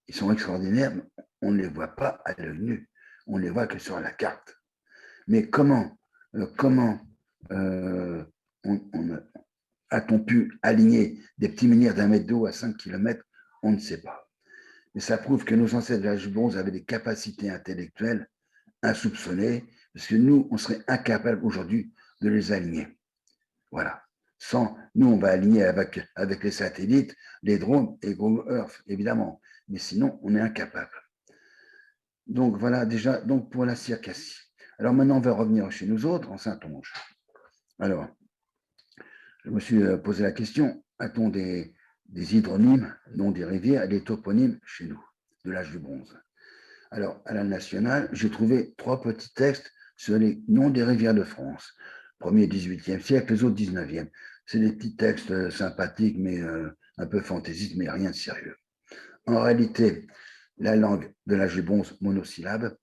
ils sont extraordinaires, mais on ne les voit pas à l'œil nu, on ne les voit que sur la carte. Mais comment a-t-on pu aligner des petits menhirs d'un mètre d'eau à 5 km? On ne sait pas. Mais ça prouve que nos ancêtres de l'âge du bronze avaient des capacités intellectuelles insoupçonnées, parce que nous, on serait incapables aujourd'hui de les aligner. Voilà. Nous, on va aligner avec les satellites, les drones et Google Earth, évidemment. Mais sinon, on est incapable. Donc, voilà, déjà, donc pour la Circassie. Alors, maintenant, on va revenir chez nous autres, en Saintonge. Alors, je me suis posé la question, a-t-on des hydronymes, noms des rivières, et des toponymes chez nous, de l'âge du bronze? Alors, à la nationale, j'ai trouvé 3 petits textes sur les noms des rivières de France. Premier 18e siècle, les autres 19e. C'est des petits textes sympathiques, mais un peu fantaisistes, mais rien de sérieux. En réalité, la langue de l'âge du bronze monosyllabe,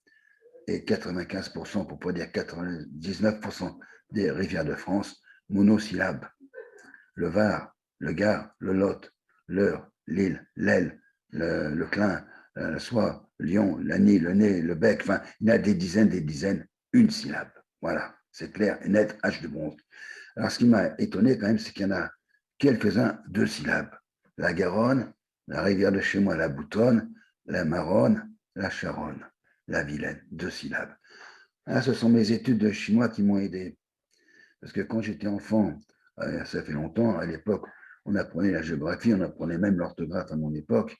et 95%, pour ne pas dire 99% des rivières de France, monosyllabe. Le Var, le Gard, le Lot, l'Eure, l'Isle, l'Aile, le Clin, la Soie, Lyon, la Nille, le Nez, le Bec, enfin, il y en a des dizaines, une syllabe. Voilà, c'est clair et net, H de bronze. Alors, ce qui m'a étonné quand même, c'est qu'il y en a quelques-uns 2 syllabes. La Garonne, la rivière de chez moi, la Boutonne, la Maronne, la Charonne, la Vilaine, 2 syllabes. Ah, ce sont mes études de chinois qui m'ont aidé. Parce que quand j'étais enfant, ça fait longtemps, à l'époque, on apprenait la géographie, on apprenait même l'orthographe à mon époque.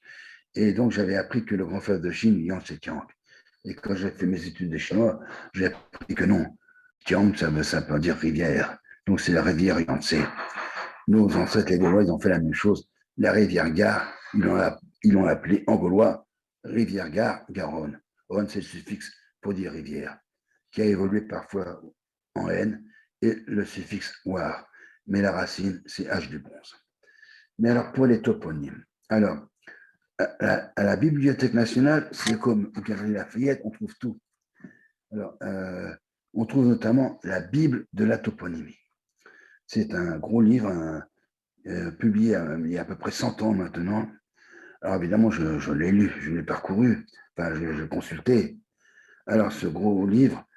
Et donc, j'avais appris que le grand fleuve de Chine, Yangtze-Kiang. Et quand j'ai fait mes études de chinois, j'ai appris que non, Kiang, ça veut dire rivière. Donc, c'est la rivière Yangtze. Nos ancêtres, les Gaulois, ils ont fait la même chose. La rivière Gare, ils l'ont appelée en gaulois rivière Gare, Garonne. Ron, c'est le suffixe pour dire rivière, qui a évolué parfois en N, et le suffixe war. Mais la racine, c'est H du bronze. Mais alors, pour les toponymes. Alors, à la Bibliothèque nationale, c'est comme au Galerie Lafayette, on trouve tout. Alors, on trouve notamment la Bible de la toponymie. C'est un gros livre publié il y a à peu près 100 ans maintenant. Alors évidemment, je l'ai lu, je l'ai parcouru, enfin, j'ai consulté. Alors, ce gros livre,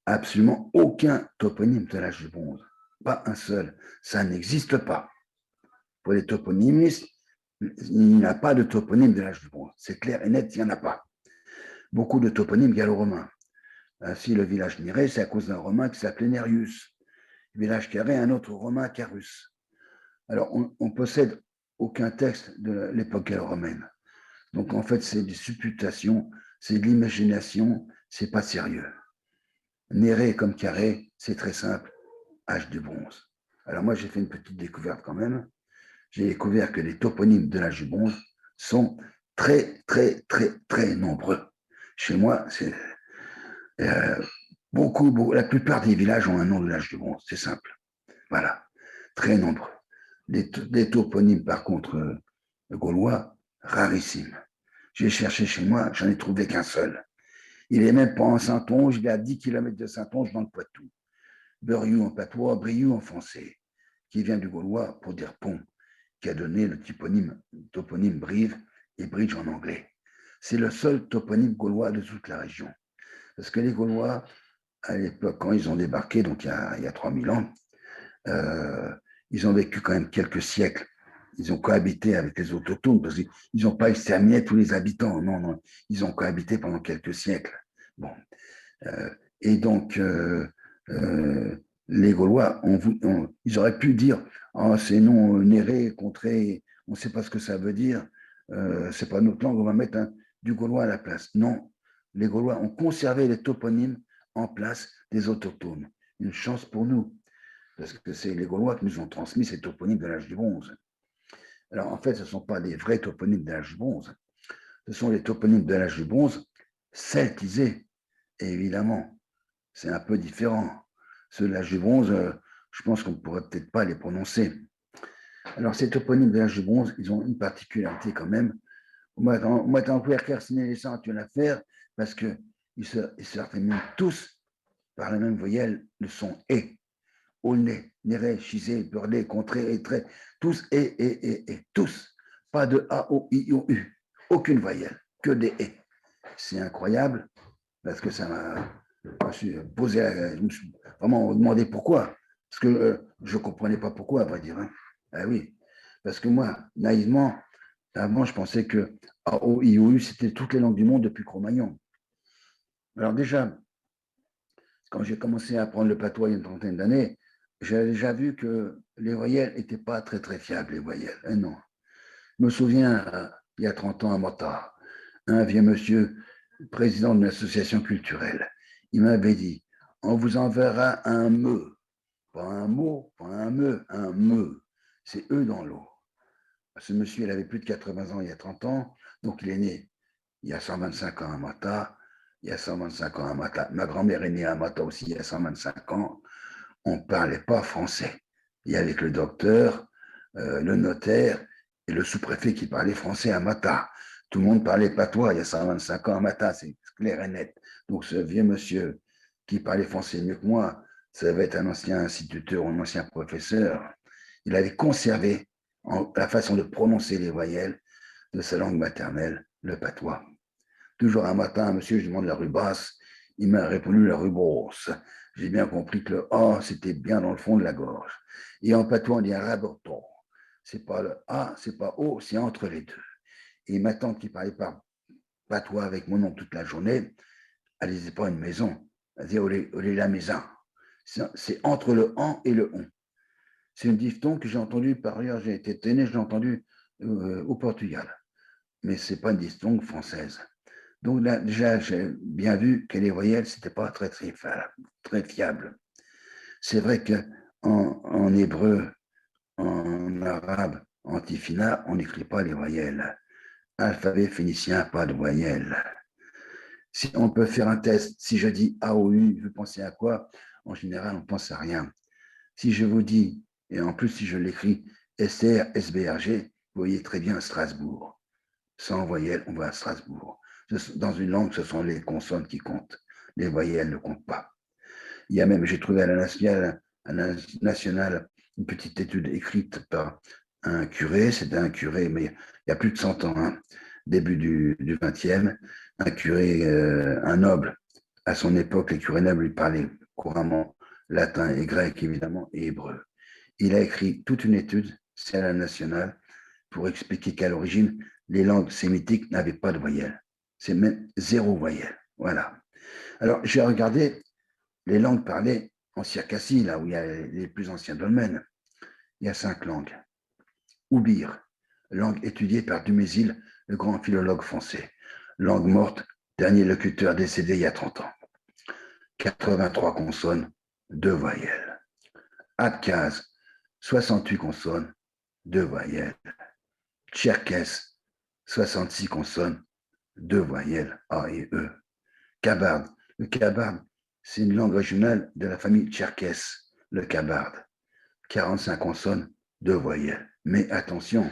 absolument aucun toponyme de l'âge du bronze. Pas un seul. Ça n'existe pas. Pour les toponymistes, il n'y a pas de toponyme de l'âge du bronze. C'est clair et net, il n'y en a pas. Beaucoup de toponymes gallo-romains. Ainsi, le village Néré, c'est à cause d'un Romain qui s'appelait Nérius. Le village Carré, un autre Romain, Carus. Alors, on possède aucun texte de l'époque gallo-romaine. Donc, en fait, c'est des supputations, c'est de l'imagination, c'est pas sérieux. Néré comme Carré, c'est très simple, âge du bronze. Alors, moi, j'ai fait une petite découverte quand même. J'ai découvert que les toponymes de l'âge du bronze sont très, très, très, très nombreux. Chez moi, c'est beaucoup, la plupart des villages ont un nom de l'âge du bronze, c'est simple. Voilà, très nombreux. Les toponymes, par contre, gaulois, rarissimes. J'ai cherché chez moi, j'en ai trouvé qu'un seul. Il est même pas en Saintonge, il est à 10 km de Saintonge dans le Poitou. Beuriou en patois, Briou en français, qui vient du gaulois pour dire pont, qui a donné le toponyme Brive et Bridge en anglais. C'est le seul toponyme gaulois de toute la région. Parce que les Gaulois, à l'époque, quand ils ont débarqué, donc il y a 3000 ans, ils ont vécu quand même quelques siècles. Ils ont cohabité avec les autochtones, parce qu'ils n'ont pas exterminé tous les habitants. Non, non, ils ont cohabité pendant quelques siècles. Bon. Et donc, les Gaulois, ils auraient pu dire oh, ces noms nérés, contrés, on ne sait pas ce que ça veut dire, c'est pas notre langue, on va mettre du gaulois à la place. Non, les Gaulois ont conservé les toponymes en place des autochtones. Une chance pour nous, parce que c'est les Gaulois qui nous ont transmis ces toponymes de l'âge du bronze. Alors en fait, ce ne sont pas des vrais toponymes de l'âge du bronze, ce sont les toponymes de l'âge du bronze celtisés, et évidemment, c'est un peu différent. Ceux de l'âge du bronze, je pense qu'on ne pourrait peut-être pas les prononcer. Alors, ces toponymes de l'âge du bronze, ils ont une particularité quand même. Moi, tant que Kersiné et ça ont une affaire, parce qu'ils se terminent tous par la même voyelle le son et. Aulnay, Néret, Chizé, Burlé, Contré, Étré, tous et, tous. Pas de A, O, I, O, U. Aucune voyelle, que des et. C'est incroyable parce que ça m'a. Je me suis posé, je me suis vraiment demandé pourquoi. Parce que je ne comprenais pas pourquoi, à vrai dire. Hein. Ah oui. Parce que moi, naïvement, avant, je pensais que A, O, I, O, U, c'était toutes les langues du monde depuis Cro-Magnon. Alors déjà, quand j'ai commencé à apprendre le patois il y a une trentaine d'années, j'ai déjà vu que les voyelles n'étaient pas très très fiables, les voyelles. Non. Je me souviens, il y a 30 ans à Mota, un vieux monsieur, président d'une association culturelle, il m'avait dit, on vous enverra un me, pas un mot, pas un me, un me. C'est eux dans l'eau. Ce monsieur, il avait plus de 80 ans il y a 30 ans, donc il est né il y a 125 ans à Mata, il y a 125 ans à Mata. Ma grand-mère est née à Mata aussi il y a 125 ans. On ne parlait pas français. Il y avait que le docteur, le notaire et le sous-préfet qui parlaient français à Mata. Tout le monde parlait patois il y a 125 ans à Mata, c'est clair et net. Donc ce vieux monsieur qui parlait français mieux que moi, ça devait être un ancien instituteur ou un ancien professeur. Il avait conservé la façon de prononcer les voyelles de sa langue maternelle, le patois. Toujours un matin, monsieur, je demande la rue basse. Il m'a répondu la rue brosse. J'ai bien compris que le A, c'était bien dans le fond de la gorge. Et en patois, on dit un raboton. C'est pas le A, c'est pas O, c'est entre les deux. Et ma tante qui parlait par patois avec mon oncle toute la journée, elle disait pas une maison. Elle disait olé la maison. C'est entre le an et le on. C'est une diphtongue que j'ai entendue par ailleurs, j'ai été né, je l'ai entendue au Portugal. Mais ce n'est pas une diphtongue française. Donc là, déjà, j'ai bien vu que les voyelles, ce n'était pas très fiable. C'est vrai qu'en hébreu, en arabe, en tifina, on n'écrit pas les voyelles. Alphabet phénicien, pas de voyelles. Si on peut faire un test, si je dis AOU, vous pensez à quoi? En général, on ne pense à rien. Si je vous dis, et en plus si je l'écris SR, SBRG, vous voyez très bien Strasbourg. Sans voyelles, on va à Strasbourg. Dans une langue, ce sont les consonnes qui comptent. Les voyelles ne comptent pas. Il y a même, j'ai trouvé à la nationale une petite étude écrite par un curé, c'était un curé, mais il y a plus de 100 ans, hein, début du 20e, un curé, un noble. À son époque, les curés nobles lui parlaient couramment latin et grec, évidemment, et hébreu. Il a écrit toute une étude, c'est à la nationale, pour expliquer qu'à l'origine, les langues sémitiques n'avaient pas de voyelles. C'est même zéro voyelle. Voilà. Alors, j'ai regardé les langues parlées en Circassie, là où il y a les plus anciens dolmens. Il y a 5 langues. Oubir, langue étudiée par Dumézil, le grand philologue français. Langue morte, dernier locuteur décédé il y a 30 ans. 83 consonnes, 2 voyelles. Abkhaz, 68 consonnes, 2 voyelles. Tcherkesse, 66 consonnes, 2 voyelles, A et E. Kabarde, le kabarde, c'est une langue régionale de la famille tcherkesse, le kabarde. 45 consonnes, 2 voyelles. Mais attention,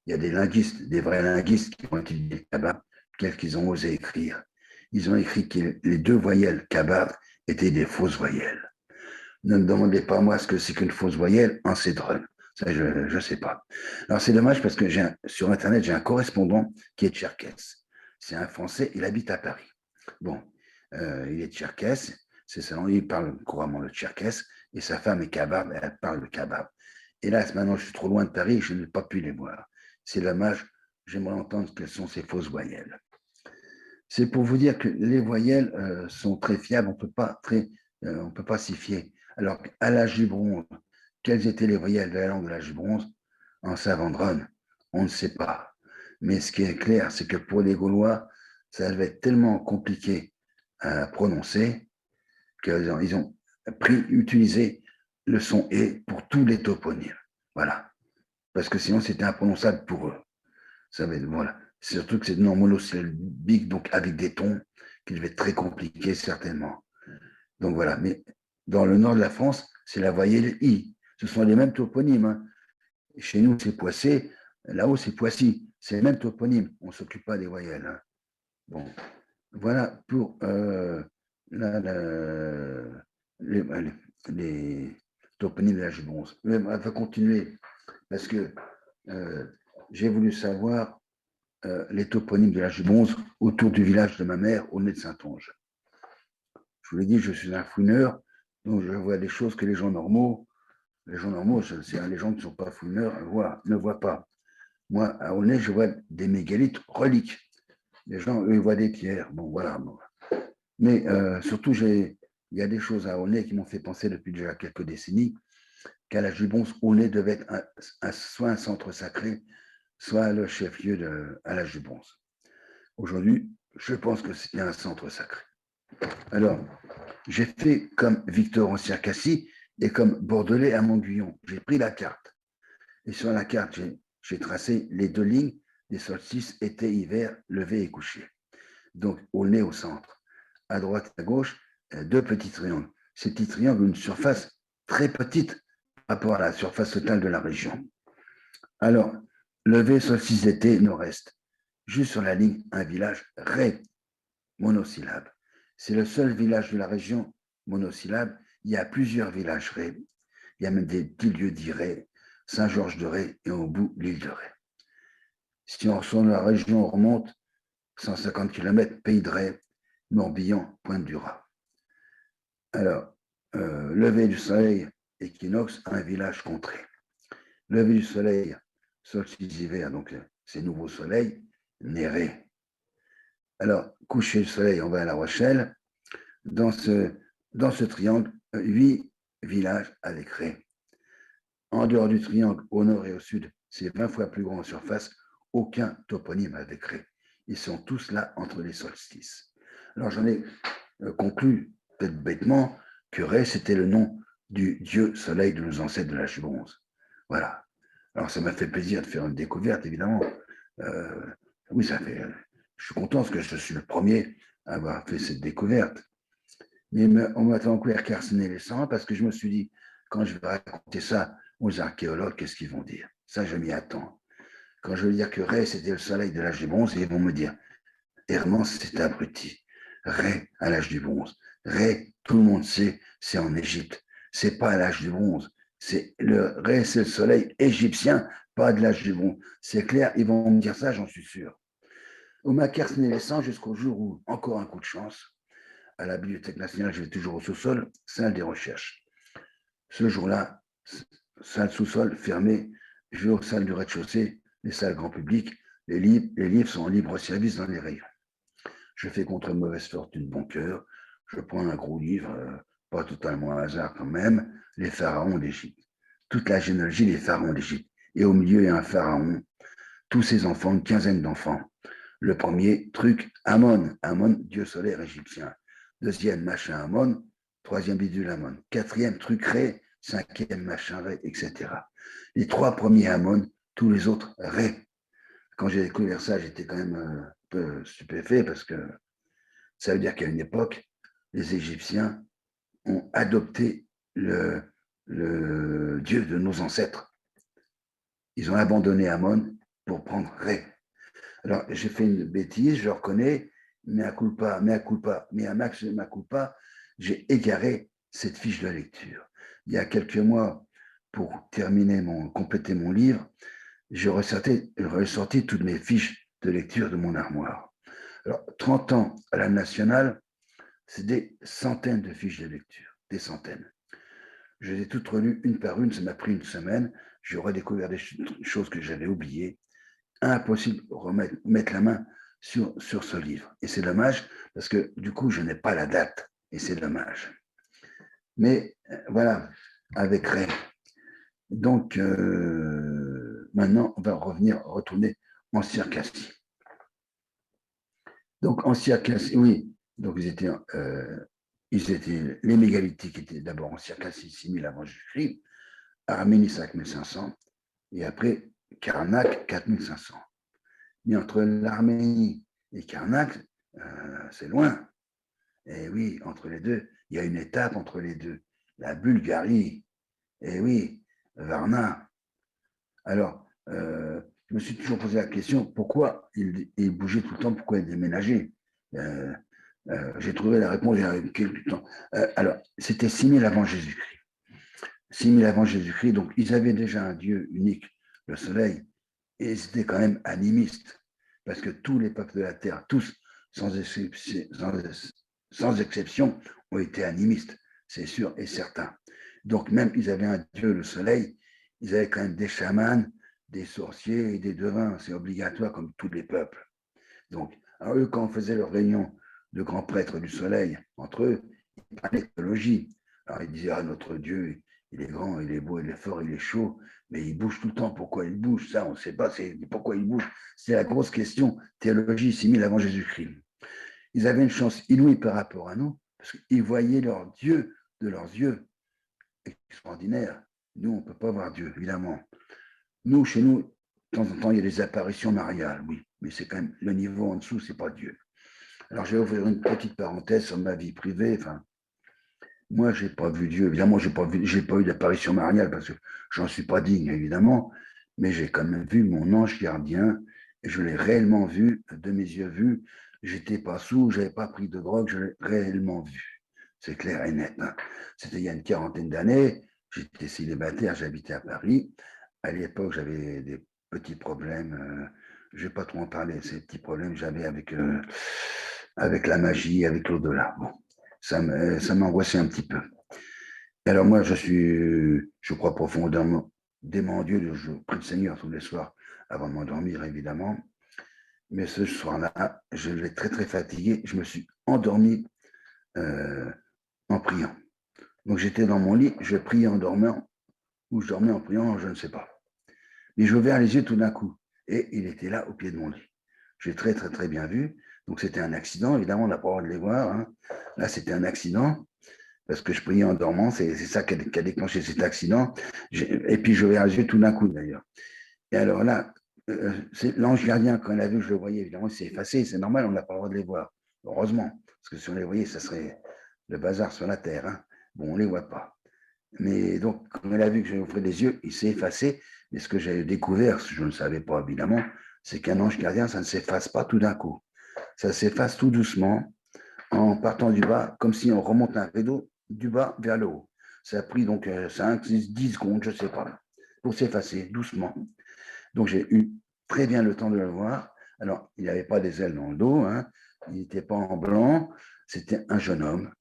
il y a des linguistes, des vrais linguistes qui ont étudié le kabarde, quels qu'ils ont osé écrire. Ils ont écrit que les 2 voyelles kabarde étaient des fausses voyelles. Ne me demandez pas moi ce que c'est qu'une fausse voyelle en cédrone. Ça, je ne sais pas. Alors, c'est dommage parce que sur Internet, j'ai un correspondant qui est tcherkesse. C'est un Français, il habite à Paris. Bon, il est tcherkesse, c'est ça, il parle couramment le tcherkesse, et sa femme est kabarde, elle parle le kabarde. Hélas, maintenant, je suis trop loin de Paris, je n'ai pas pu les voir. C'est dommage, j'aimerais entendre quelles sont ces fausses voyelles. C'est pour vous dire que les voyelles sont très fiables, on peut pas s'y fier. Alors, à l'âge du bronze, quelles étaient les voyelles de la langue de l'âge du bronze? En Savandrone, on ne sait pas. Mais ce qui est clair, c'est que pour les Gaulois, ça devait être tellement compliqué à prononcer qu'ils ont utilisé le son et pour tous les toponymes. Voilà. Parce que sinon, c'était imprononçable pour eux. Ça va être, voilà. Surtout que c'est non monosyllabique, donc avec des tons qui devaient être très compliqués, certainement. Donc voilà. Mais dans le nord de la France, c'est la voyelle I. Ce sont les mêmes toponymes. Hein. Chez nous, c'est Poissé. Là-haut, c'est Poissy. C'est les mêmes toponymes. On ne s'occupe pas des voyelles. Hein. Bon. Voilà pour là, les, les toponymes de la Jubonze. Mais on va continuer parce que j'ai voulu savoir les toponymes de la Jubonze autour du village de ma mère, au nez de Saint-Onge. Je vous l'ai dit, je suis un fouineur, donc je vois des choses que les gens normaux, c'est les gens qui ne sont pas fouineurs, ne voient pas. Moi, à Aulnay, je vois des mégalithes reliques. Les gens, eux, ils voient des pierres. Bon, voilà. Bon. Mais surtout, il y a des choses à Aulnay qui m'ont fait penser depuis déjà quelques décennies qu'à la Jubonze, Aulnay devait être soit un centre sacré, soit le chef-lieu à la Jubonze. Aujourd'hui, je pense que c'est un centre sacré. Alors, j'ai fait comme Victor en Circassie et comme Bordelais à Montguyon. J'ai pris la carte. Et sur la carte, j'ai tracé les deux lignes des solstices été-hiver, levé et couché. Donc, au nez au centre. À droite et à gauche, deux petits triangles. Ces petits triangles ont une surface très petite par rapport à la surface totale de la région. Alors, levé, solstice d'été, nord-est. Juste sur la ligne, un village ré, monosyllabe. C'est le seul village de la région monosyllabe. Il y a plusieurs villages ré. Il y a même des petits lieux dits ré, Saint-Georges-de-Ré et au bout, l'île de Ré. Si on ressort de la région, on remonte 150 km, Pays de Ré, Morbihan, Pointe-du-Raz. Alors, lever du soleil, équinoxe, un village contré. Lever du soleil, solstice d'hiver, donc c'est nouveau soleil, Néré. Alors, coucher du soleil, on va à La Rochelle. Dans ce triangle, 8 villages avec Ré. En dehors du triangle, au nord et au sud, c'est 20 fois plus grand en surface, aucun toponyme avec Ré. Ils sont tous là entre les solstices. Alors j'en ai conclu, peut-être bêtement, que Ré, c'était le nom du dieu soleil de nos ancêtres de la Jubonze. Voilà. Alors ça m'a fait plaisir de faire une découverte, évidemment. Oui, je suis content parce que je suis le premier à avoir fait cette découverte. Mais on m'a encore carcené les sangs parce que je me suis dit, quand je vais raconter ça aux archéologues, qu'est-ce qu'ils vont dire? Ça, je m'y attends. Quand je vais dire que Ré, c'était le soleil de l'âge du bronze, ils vont me dire, Hermance, c'est abruti. Ré, à l'âge du bronze. Ré, tout le monde sait, c'est en Égypte. C'est pas à l'âge du bronze. Ré, c'est le soleil égyptien, pas de l'âge du bronze. C'est clair, ils vont me dire ça, j'en suis sûr. On m'a carcené les sangs jusqu'au jour où, encore un coup de chance, à la Bibliothèque nationale, je vais toujours au sous-sol, salle des recherches. Ce jour-là, salle sous-sol fermée, je vais aux salles du rez-de-chaussée, les salles grand public, les livres sont en libre service dans les rayons. Je fais contre mauvaise fortune bon cœur, je prends un gros livre, pas totalement au hasard quand même, les pharaons d'Égypte. Toute la généalogie des pharaons d'Égypte. Et au milieu, il y a un pharaon, tous ses enfants, une quinzaine d'enfants. Le premier, truc, Amon, dieu solaire égyptien. Deuxième, machin Amon. Troisième, bidule Amon. Quatrième, truc Ré. Cinquième, machin Ré, etc. Les trois premiers Amon, tous les autres Ré. Quand j'ai découvert ça, j'étais quand même un peu stupéfait parce que ça veut dire qu'à une époque, les Égyptiens ont adopté le dieu de nos ancêtres. Ils ont abandonné Amon pour prendre Ré. Alors, j'ai fait une bêtise, je reconnais, mais à max de ma culpa, j'ai égaré cette fiche de lecture. Il y a quelques mois, pour compléter mon livre, j'ai ressorti toutes mes fiches de lecture de mon armoire. Alors, 30 ans à la nationale, c'est des centaines de fiches de lecture, des centaines. Je les ai toutes relues une par une, ça m'a pris une semaine. J'ai redécouvert des choses que j'avais oubliées. Impossible de mettre la main sur ce livre. Et c'est dommage parce que du coup, je n'ai pas la date. Et c'est dommage. Mais voilà, avec Ray. Donc, maintenant, on va retourner en Circassie. Donc, en Circassie, oui. Donc, ils étaient les mégalithiques étaient d'abord en Circassie 6000 avant Jésus-Christ, Arménie 5500, et après Karnak 4500. Mais entre l'Arménie et Karnak, c'est loin. Et oui, entre les deux, il y a une étape entre les deux. La Bulgarie. Et oui, Varna. Alors, je me suis toujours posé la question, pourquoi il bougeait tout le temps, pourquoi il déménageait J'ai trouvé la réponse il y a quelques temps. Alors, c'était 6000 avant Jésus-Christ. 6000 avant Jésus-Christ, donc ils avaient déjà un Dieu unique, le soleil, et c'était quand même animiste, parce que tous les peuples de la terre, tous, sans exception, ont été animistes, c'est sûr et certain. Donc même ils avaient un Dieu, le soleil, ils avaient quand même des chamans, des sorciers et des devins, c'est obligatoire comme tous les peuples. Donc, alors eux, quand on faisait leur réunion de grands prêtres du soleil, entre eux, ils parlaient d'écologie. Alors ils disaient, ah, notre Dieu, il est grand, il est beau, il est fort, il est chaud, mais il bouge tout le temps. Pourquoi il bouge? Ça, on ne sait pas, c'est pourquoi il bouge. C'est la grosse question. Théologie 6000 avant Jésus-Christ. Ils avaient une chance inouïe par rapport à nous, parce qu'ils voyaient leur Dieu de leurs yeux. Extraordinaire. Nous, on ne peut pas voir Dieu, évidemment. Nous, chez nous, de temps en temps, il y a des apparitions mariales, oui, mais c'est quand même le niveau en dessous, c'est pas Dieu. Alors, je vais ouvrir une petite parenthèse sur ma vie privée. Enfin, moi, j'ai pas vu Dieu. Évidemment, j'ai pas eu d'apparition mariale parce que j'en suis pas digne, évidemment, mais j'ai quand même vu mon ange gardien et je l'ai réellement vu, de mes yeux vus. J'étais pas sous, j'avais pas pris de drogue, je l'ai réellement vu. C'est clair et net, hein. C'était il y a une quarantaine d'années. J'étais célibataire, j'habitais à Paris. À l'époque, j'avais des petits problèmes. Je ne vais pas trop en parler, ces petits problèmes que j'avais avec la magie, avec l'au-delà. Bon, ça m'angoissait un petit peu. Alors moi, je crois profondément en Dieu, je prie le Seigneur tous les soirs avant de m'endormir, évidemment. Mais ce soir-là, je l'ai très, très fatigué. Je me suis endormi en priant. Donc j'étais dans mon lit, je priais en dormant, ou je dormais en priant, je ne sais pas. Mais j'ai ouvert les yeux tout d'un coup, et il était là au pied de mon lit. J'ai très, très, très bien vu. Donc c'était un accident, évidemment, on n'a pas le droit de les voir, hein. Là, c'était un accident, parce que je priais en dormant, c'est ça qui a déclenché cet accident. Et puis j'ai ouvert les yeux tout d'un coup, d'ailleurs. Et alors là, c'est l'ange gardien, quand il a vu que je le voyais, évidemment, il s'est effacé, c'est normal, on n'a pas le droit de les voir. Heureusement, parce que si on les voyait, ça serait le bazar sur la terre, hein. Bon, on ne les voit pas. Mais donc, quand il a vu que j'ai ouvert les yeux, il s'est effacé. Mais ce que j'ai découvert, je ne le savais pas évidemment, c'est qu'un ange gardien, ça ne s'efface pas tout d'un coup. Ça s'efface tout doucement, en partant du bas, comme si on remonte un rideau du bas vers le haut. Ça a pris donc 5, 6, 10 secondes, je ne sais pas, pour s'effacer doucement. Donc j'ai eu très bien le temps de le voir. Alors, il n'avait pas des ailes dans le dos, hein. Il n'était pas en blanc, c'était un jeune homme,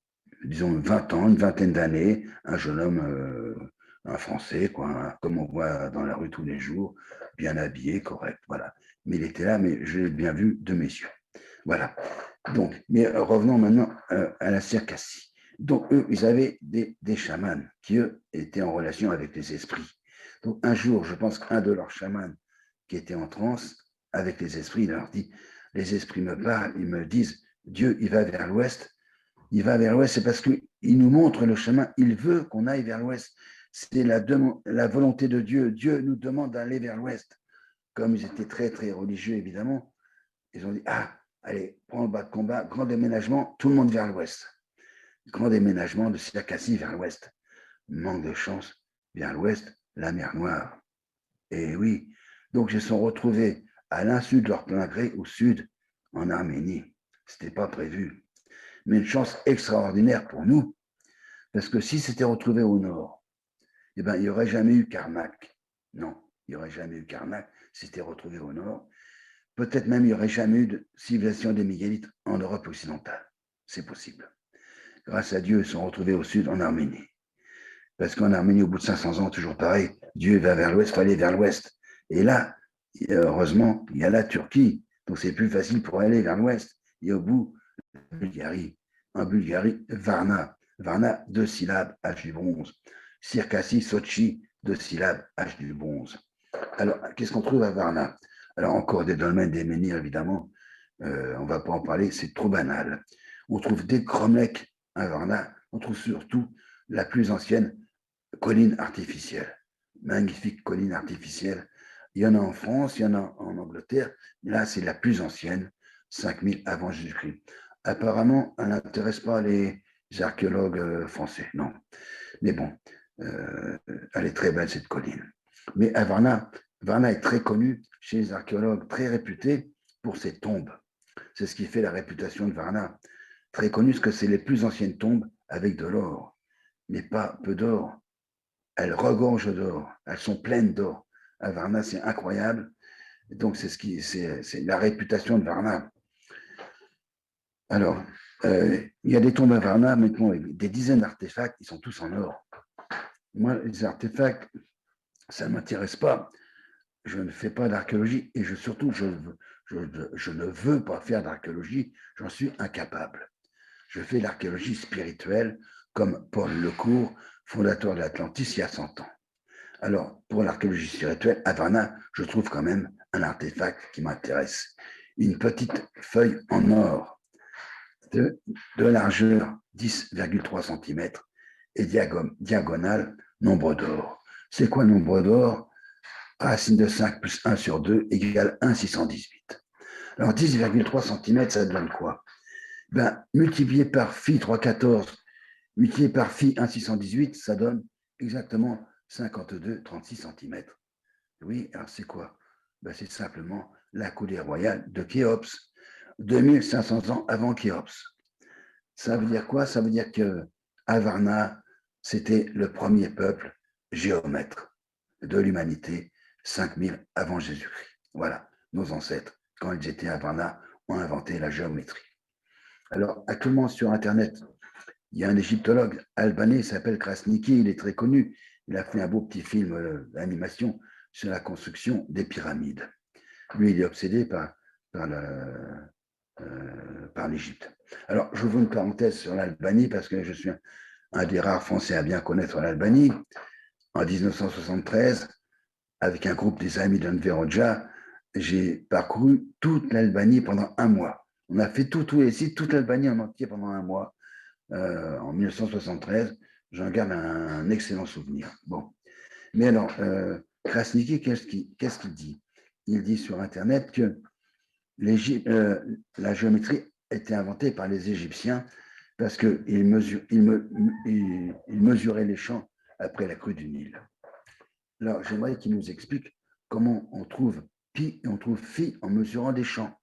disons 20 ans, une vingtaine d'années, un jeune homme, un Français, quoi, hein, comme on voit dans la rue tous les jours, bien habillé, correct, voilà. Mais il était là, mais je l'ai bien vu de mes yeux. Voilà. Donc, mais revenons maintenant à la Circassie. Donc, eux, ils avaient des chamans qui, eux, étaient en relation avec les esprits. Donc, un jour, je pense qu'un de leurs chamans qui était en transe avec les esprits, il leur dit, les esprits me parlent, ils me disent, Dieu, il va vers l'ouest. Il va vers l'ouest, c'est parce qu'il nous montre le chemin. Il veut qu'on aille vers l'ouest. C'est la volonté de Dieu. Dieu nous demande d'aller vers l'ouest. Comme ils étaient très, très religieux, évidemment, ils ont dit, ah, allez, prends le bas de combat, grand déménagement, tout le monde vers l'ouest. Grand déménagement de Circassie vers l'ouest. Manque de chance, vers l'ouest, la mer Noire. Et oui, donc ils se sont retrouvés à l'insu de leur plein gré au sud, en Arménie. Ce n'était pas prévu. Mais une chance extraordinaire pour nous, parce que si c'était retrouvé au nord, eh ben, il n'y aurait jamais eu Karnak. Non, il n'y aurait jamais eu Karnak si c'était retrouvé au nord. Peut-être même il n'y aurait jamais eu de civilisation des mégalithes en Europe occidentale. C'est possible. Grâce à Dieu, ils sont retrouvés au sud, en Arménie. Parce qu'en Arménie, au bout de 500 ans, toujours pareil, Dieu va vers l'ouest, il faut aller vers l'ouest. Et là, heureusement, il y a la Turquie, donc c'est plus facile pour aller vers l'ouest. Et au bout, la Bulgarie. En Bulgarie, Varna. Varna, 2 syllabes, H du bronze. Circassie, Sochi, 2 syllabes, H du bronze. Alors, qu'est-ce qu'on trouve à Varna? Alors, encore des dolmens, des menhirs, évidemment. On ne va pas en parler, c'est trop banal. On trouve des cromlechs à Varna. On trouve surtout la plus ancienne colline artificielle. Magnifique colline artificielle. Il y en a en France, il y en a en Angleterre. Là, c'est la plus ancienne, 5000 avant Jésus-Christ. Apparemment, elle n'intéresse pas les archéologues français, non. Mais bon, elle est très belle, cette colline. Mais à Varna est très connue chez les archéologues, très réputée pour ses tombes. C'est ce qui fait la réputation de Varna. très connu, parce que c'est les plus anciennes tombes avec de l'or, mais pas peu d'or. Elles regorgent d'or, elles sont pleines d'or. À Varna, c'est incroyable. Donc, c'est la réputation de Varna. Alors, il y a des tombes à Varna, maintenant, avec des dizaines d'artefacts, ils sont tous en or. Moi, les artefacts, ça ne m'intéresse pas. Je ne fais pas d'archéologie et surtout, je ne veux pas faire d'archéologie, j'en suis incapable. Je fais l'archéologie spirituelle comme Paul Lecourt, fondateur de l'Atlantis il y a 100 ans. Alors, pour l'archéologie spirituelle, à Varna, je trouve quand même un artefact qui m'intéresse. Une petite feuille en or de largeur 10,3 cm et diagonale nombre d'or. C'est quoi nombre d'or? Racine de 5 plus 1 sur 2 égale 1,618. Alors 10,3 cm, ça donne quoi? Multiplié par phi 3,14, multiplié par phi 1,618, ça donne exactement 52,36 cm. Oui, alors c'est quoi? C'est simplement la coulée royale de Khéops, 2500 ans avant Khéops. Ça veut dire quoi? Ça veut dire que Avarna, c'était le premier peuple géomètre de l'humanité, 5000 avant Jésus-Christ. Voilà, nos ancêtres, quand ils étaient à Avarna, ont inventé la géométrie. Alors, actuellement sur Internet, il y a un égyptologue albanais, il s'appelle Krasniqi, il est très connu. Il a fait un beau petit film d'animation sur la construction des pyramides. Lui, il est obsédé par l'Égypte. Alors, je vous une parenthèse sur l'Albanie parce que je suis un des rares Français à bien connaître l'Albanie. En 1973, avec un groupe des amis d'Enver Hoxha, j'ai parcouru toute l'Albanie pendant un mois. On a fait tous les sites, toute l'Albanie en entier pendant un mois. En 1973, j'en garde un excellent souvenir. Bon. Mais alors, Krasniqi, qu'est-ce qu'il dit? Il dit sur Internet que la géométrie a été inventée par les Égyptiens parce qu'ils mesuraient les champs après la crue du Nil. Alors, j'aimerais qu'il nous explique comment on trouve pi et on trouve phi en mesurant des champs.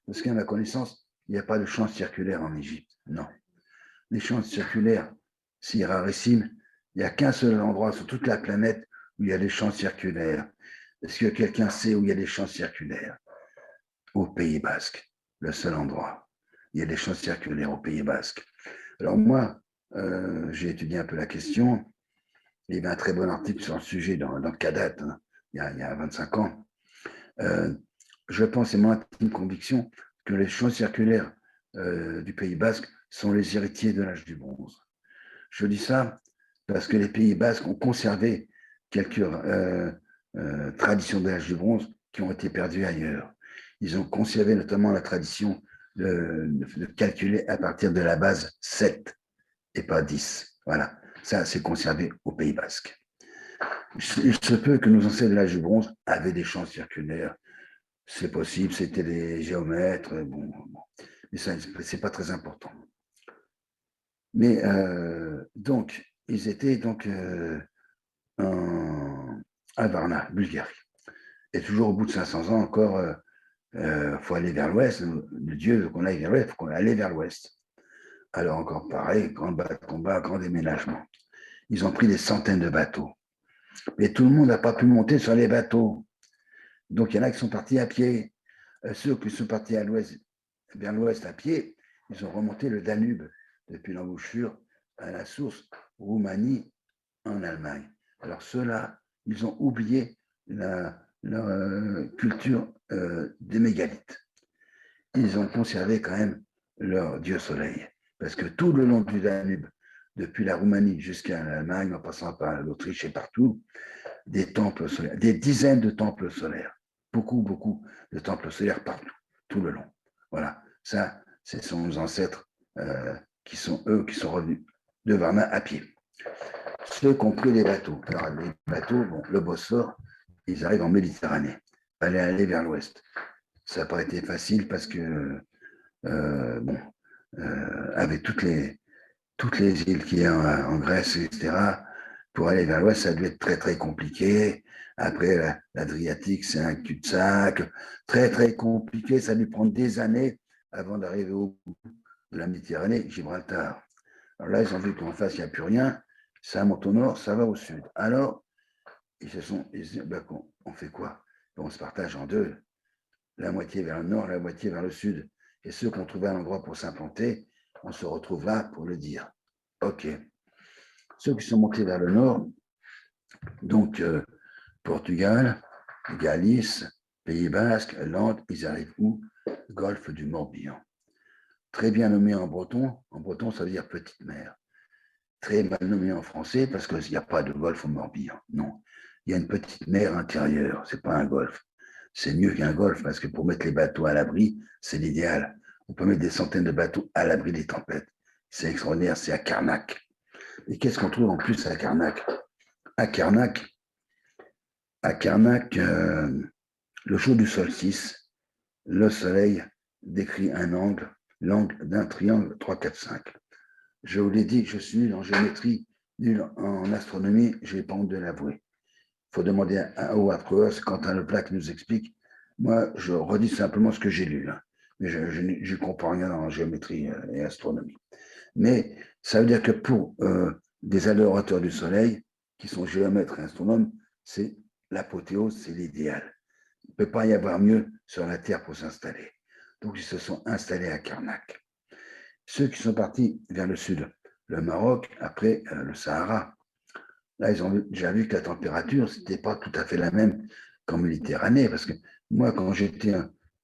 Parce qu'à ma connaissance, il n'y a pas de champ circulaire en Égypte. Non. Les champs circulaires, c'est rarissime. Il n'y a qu'un seul endroit sur toute la planète où il y a des champs circulaires. Est-ce que quelqu'un sait où il y a des champs circulaires? Au Pays Basque, le seul endroit. Il y a des champs circulaires au Pays Basque. Alors moi, j'ai étudié un peu la question. Il y avait un très bon article sur le sujet dans Cadat, hein, il y a 25 ans. Je pense, c'est mon intime conviction, que les champs circulaires du Pays Basque sont les héritiers de l'âge du bronze. Je dis ça parce que les Pays Basques ont conservé quelques traditions de l'âge du bronze qui ont été perdues ailleurs. Ils ont conservé notamment la tradition de calculer à partir de la base 7 et pas 10. Voilà, ça c'est conservé au Pays Basque. Il se peut que nos ancêtres de l'âge du bronze avaient des champs circulaires. C'est possible, c'était des géomètres, bon. Mais ça, c'est pas très important. Mais donc, ils étaient donc à Varna, Bulgarie. Et toujours au bout de 500 ans encore, faut aller vers l'ouest. Le Dieu qu'on aille vers l'ouest, il faut qu'on aille vers l'ouest. Alors encore pareil, grand combat, grand déménagement. Ils ont pris des centaines de bateaux. Mais tout le monde n'a pas pu monter sur les bateaux. Donc il y en a qui sont partis à pied. Ceux qui sont partis à l'ouest, vers l'ouest à pied, ils ont remonté le Danube depuis l'embouchure à la source Roumanie en Allemagne. Alors ceux-là, ils ont oublié leur culture des mégalithes. Ils ont conservé quand même leur dieu soleil. Parce que tout le long du Danube, depuis la Roumanie jusqu'à l'Allemagne, en passant par l'Autriche et partout, des temples solaires, des dizaines de temples solaires. Beaucoup de temples solaires partout, tout le long. Voilà, ça, ce sont nos ancêtres qui sont revenus de Varna à pied. Ceux qui ont pris les bateaux. Alors, les bateaux, bon, le Bosphore, ils arrivent en Méditerranée. Aller vers l'ouest. Ça n'a pas été facile parce que, avec toutes les îles qu'il y a en Grèce, etc., pour aller vers l'ouest, ça a dû être très, très compliqué. Après, l'Adriatique, c'est un cul-de-sac. Très, très compliqué. Ça a dû prendre des années avant d'arriver au bout la Méditerranée, Gibraltar. Alors là, ils ont vu qu'en face, il n'y a plus rien. Ça monte au nord, ça va au sud. Alors, ils se disent, ben, on fait quoi? On se partage en deux, la moitié vers le nord, la moitié vers le sud. Et ceux qui ont trouvé un endroit pour s'implanter, on se retrouve là pour le dire. OK. Ceux qui sont montés vers le nord, donc Portugal, Galice, Pays Basque, Landes, ils arrivent où? Golfe du Morbihan. Très bien nommé en breton. En breton, ça veut dire petite mer. Très mal nommé en français parce qu'il n'y a pas de golfe au Morbihan. Non. Il y a une petite mer intérieure. Ce n'est pas un golfe. C'est mieux qu'un golfe parce que pour mettre les bateaux à l'abri, c'est l'idéal. On peut mettre des centaines de bateaux à l'abri des tempêtes. C'est extraordinaire. C'est à Karnak. Et qu'est-ce qu'on trouve en plus à Karnak? À Karnak, le jour du solstice, le soleil décrit un angle, l'angle d'un triangle 3, 4, 5. Je vous l'ai dit, je suis nul en géométrie, nul en astronomie, je n'ai pas honte de l'avouer. Il faut demander à Howard Cross, Quentin Leplac nous explique. Moi, je redis simplement ce que j'ai lu, hein. Mais je ne comprends rien en géométrie et astronomie. Mais ça veut dire que pour des adorateurs du soleil, qui sont géomètres et astronomes, c'est l'apothéose, c'est l'idéal. Il ne peut pas y avoir mieux sur la Terre pour s'installer. Donc, ils se sont installés à Karnak. Ceux qui sont partis vers le sud, le Maroc, après le Sahara, là, ils ont déjà vu que la température, ce n'était pas tout à fait la même qu'en Méditerranée, parce que moi, quand j'étais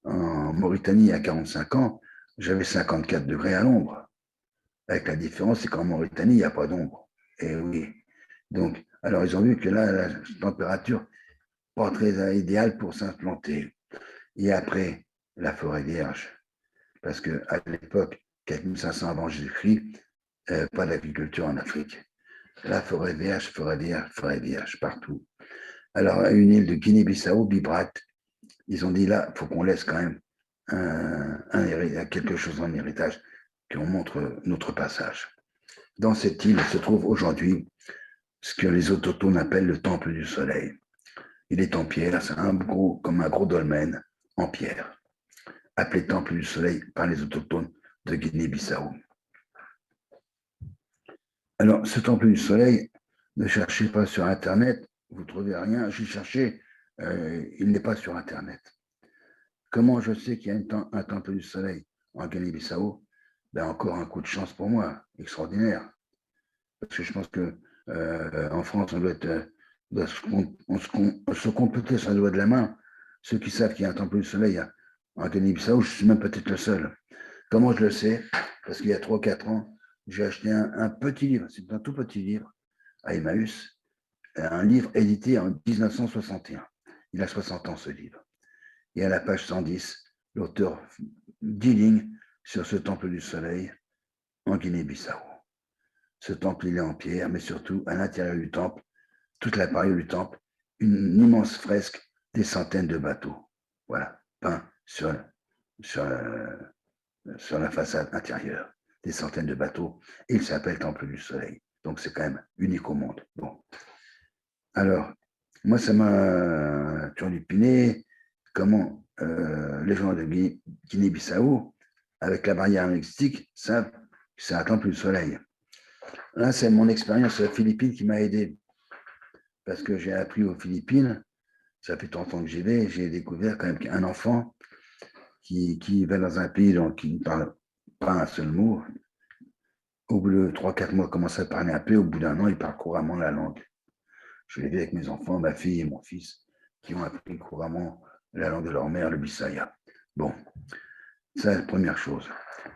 en Mauritanie à 45 ans, j'avais 54 degrés à l'ombre. Avec la différence, c'est qu'en Mauritanie, il n'y a pas d'ombre. Et oui. Donc, alors, ils ont vu que là, la température, pas très idéale pour s'implanter. Et après, la forêt vierge. Parce qu'à l'époque, 4500 avant Jésus-Christ, pas d'agriculture en Afrique. La forêt vierge, partout. Alors, à une île de Guinée-Bissau, Bibracte, ils ont dit là, il faut qu'on laisse quand même quelque chose en héritage, qu'on montre notre passage. Dans cette île se trouve aujourd'hui ce que les autochtones appellent le temple du soleil. Il est en pierre, c'est comme un gros dolmen en pierre, appelé temple du soleil par les autochtones de Guinée-Bissau. Alors, ce temple du soleil, ne cherchez pas sur Internet, vous ne trouvez rien. J'ai cherché, il n'est pas sur Internet. Comment je sais qu'il y a un temple du soleil en Guinée-Bissau? Ben, encore un coup de chance pour moi, extraordinaire. Parce que je pense qu'en France, on se compte peut-être sur le doigt de la main. Ceux qui savent qu'il y a un temple du soleil en Guinée-Bissau, je suis même peut-être le seul. Comment je le sais? Parce qu'il y a 3-4 ans, j'ai acheté un petit livre, c'est un tout petit livre, à Emmaüs, un livre édité en 1961. Il a 60 ans, ce livre. Et à la page 110, l'auteur dit lignes sur ce temple du soleil en Guinée-Bissau. Ce temple, il est en pierre, mais surtout, à l'intérieur du temple, toute la période du temple, une immense fresque, des centaines de bateaux. Voilà, peints sur la façade intérieure, des centaines de bateaux. Et il s'appelle Temple du Soleil. Donc, c'est quand même unique au monde. Bon. Alors, moi, ça m'a turlupiné comment les gens de Guinée-Bissau, avec la barrière linguistique, savent que c'est un temple du soleil. Là, c'est mon expérience aux Philippines qui m'a aidé. Parce que j'ai appris aux Philippines, ça fait 30 ans que j'y vais, j'ai découvert quand même qu'un enfant qui va dans un pays qui ne parle pas un seul mot, au bout de 3-4 mois, commence à parler un peu, au bout d'un an, il parle couramment la langue. Je l'ai vu avec mes enfants, ma fille et mon fils, qui ont appris couramment la langue de leur mère, le Bisaya. Bon, ça, c'est la première chose.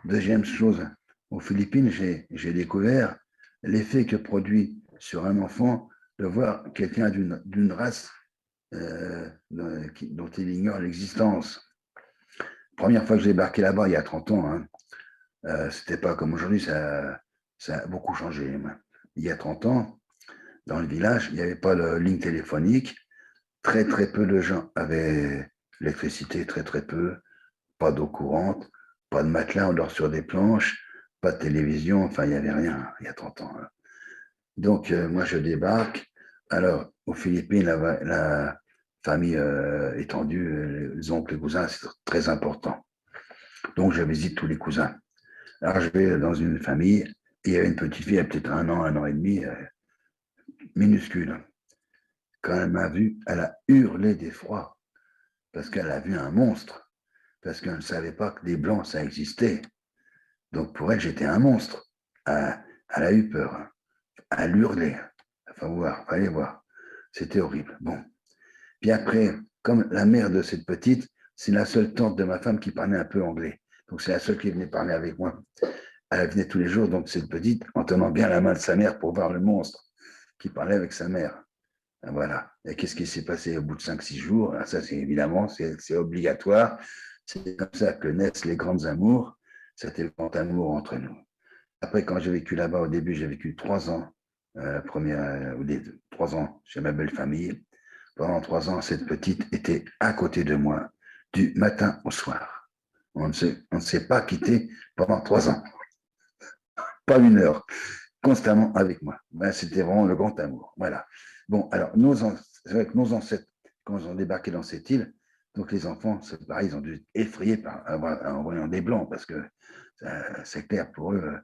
Deuxième chose, aux Philippines, j'ai découvert l'effet que produit sur un enfant de voir quelqu'un d'une race dont il ignore l'existence. Première fois que j'ai débarqué là-bas, il y a 30 ans, hein, c'était pas comme aujourd'hui, ça a beaucoup changé. Il y a 30 ans, dans le village, il n'y avait pas de ligne téléphonique. Très, très peu de gens avaient l'électricité, très, très peu. Pas d'eau courante, pas de matelas, on dort sur des planches, pas de télévision, enfin, il n'y avait rien il y a 30 ans. Hein. Donc, moi, je débarque. Alors, aux Philippines, la famille étendue, les oncles, les cousins, c'est très important. Donc, je visite tous les cousins. Alors, je vais dans une famille, et il y avait une petite fille, elle a peut-être 1 an et demi, minuscule. Quand elle m'a vu, elle a hurlé d'effroi, parce qu'elle a vu un monstre, parce qu'elle ne savait pas que des blancs, ça existait. Donc, pour elle, j'étais un monstre. Elle a eu peur. Elle hurlait. Enfin, voir, allez voir. C'était horrible. Bon. Puis après, comme la mère de cette petite, c'est la seule tante de ma femme qui parlait un peu anglais. Donc, c'est la seule qui venait parler avec moi. Elle venait tous les jours, donc cette petite, en tenant bien la main de sa mère pour voir le monstre qui parlait avec sa mère. Voilà. Et qu'est-ce qui s'est passé au bout de 5-6 jours? Ça, c'est évidemment, c'est obligatoire. C'est comme ça que naissent les grandes amours. C'était le grand amour entre nous. Après, quand j'ai vécu là-bas, au début, j'ai vécu 3 ans, 3 ans chez ma belle famille. Pendant 3 ans, cette petite était à côté de moi, du matin au soir. On ne s'est pas quitté pendant 3 ans, pas une heure, constamment avec moi. Ben, c'était vraiment le grand amour. Voilà. Bon, alors, c'est vrai que nos ancêtres, quand ils ont débarqué dans cette île, donc les enfants, c'est pareil, ils ont dû être effrayés en voyant des blancs, parce que c'est clair pour eux,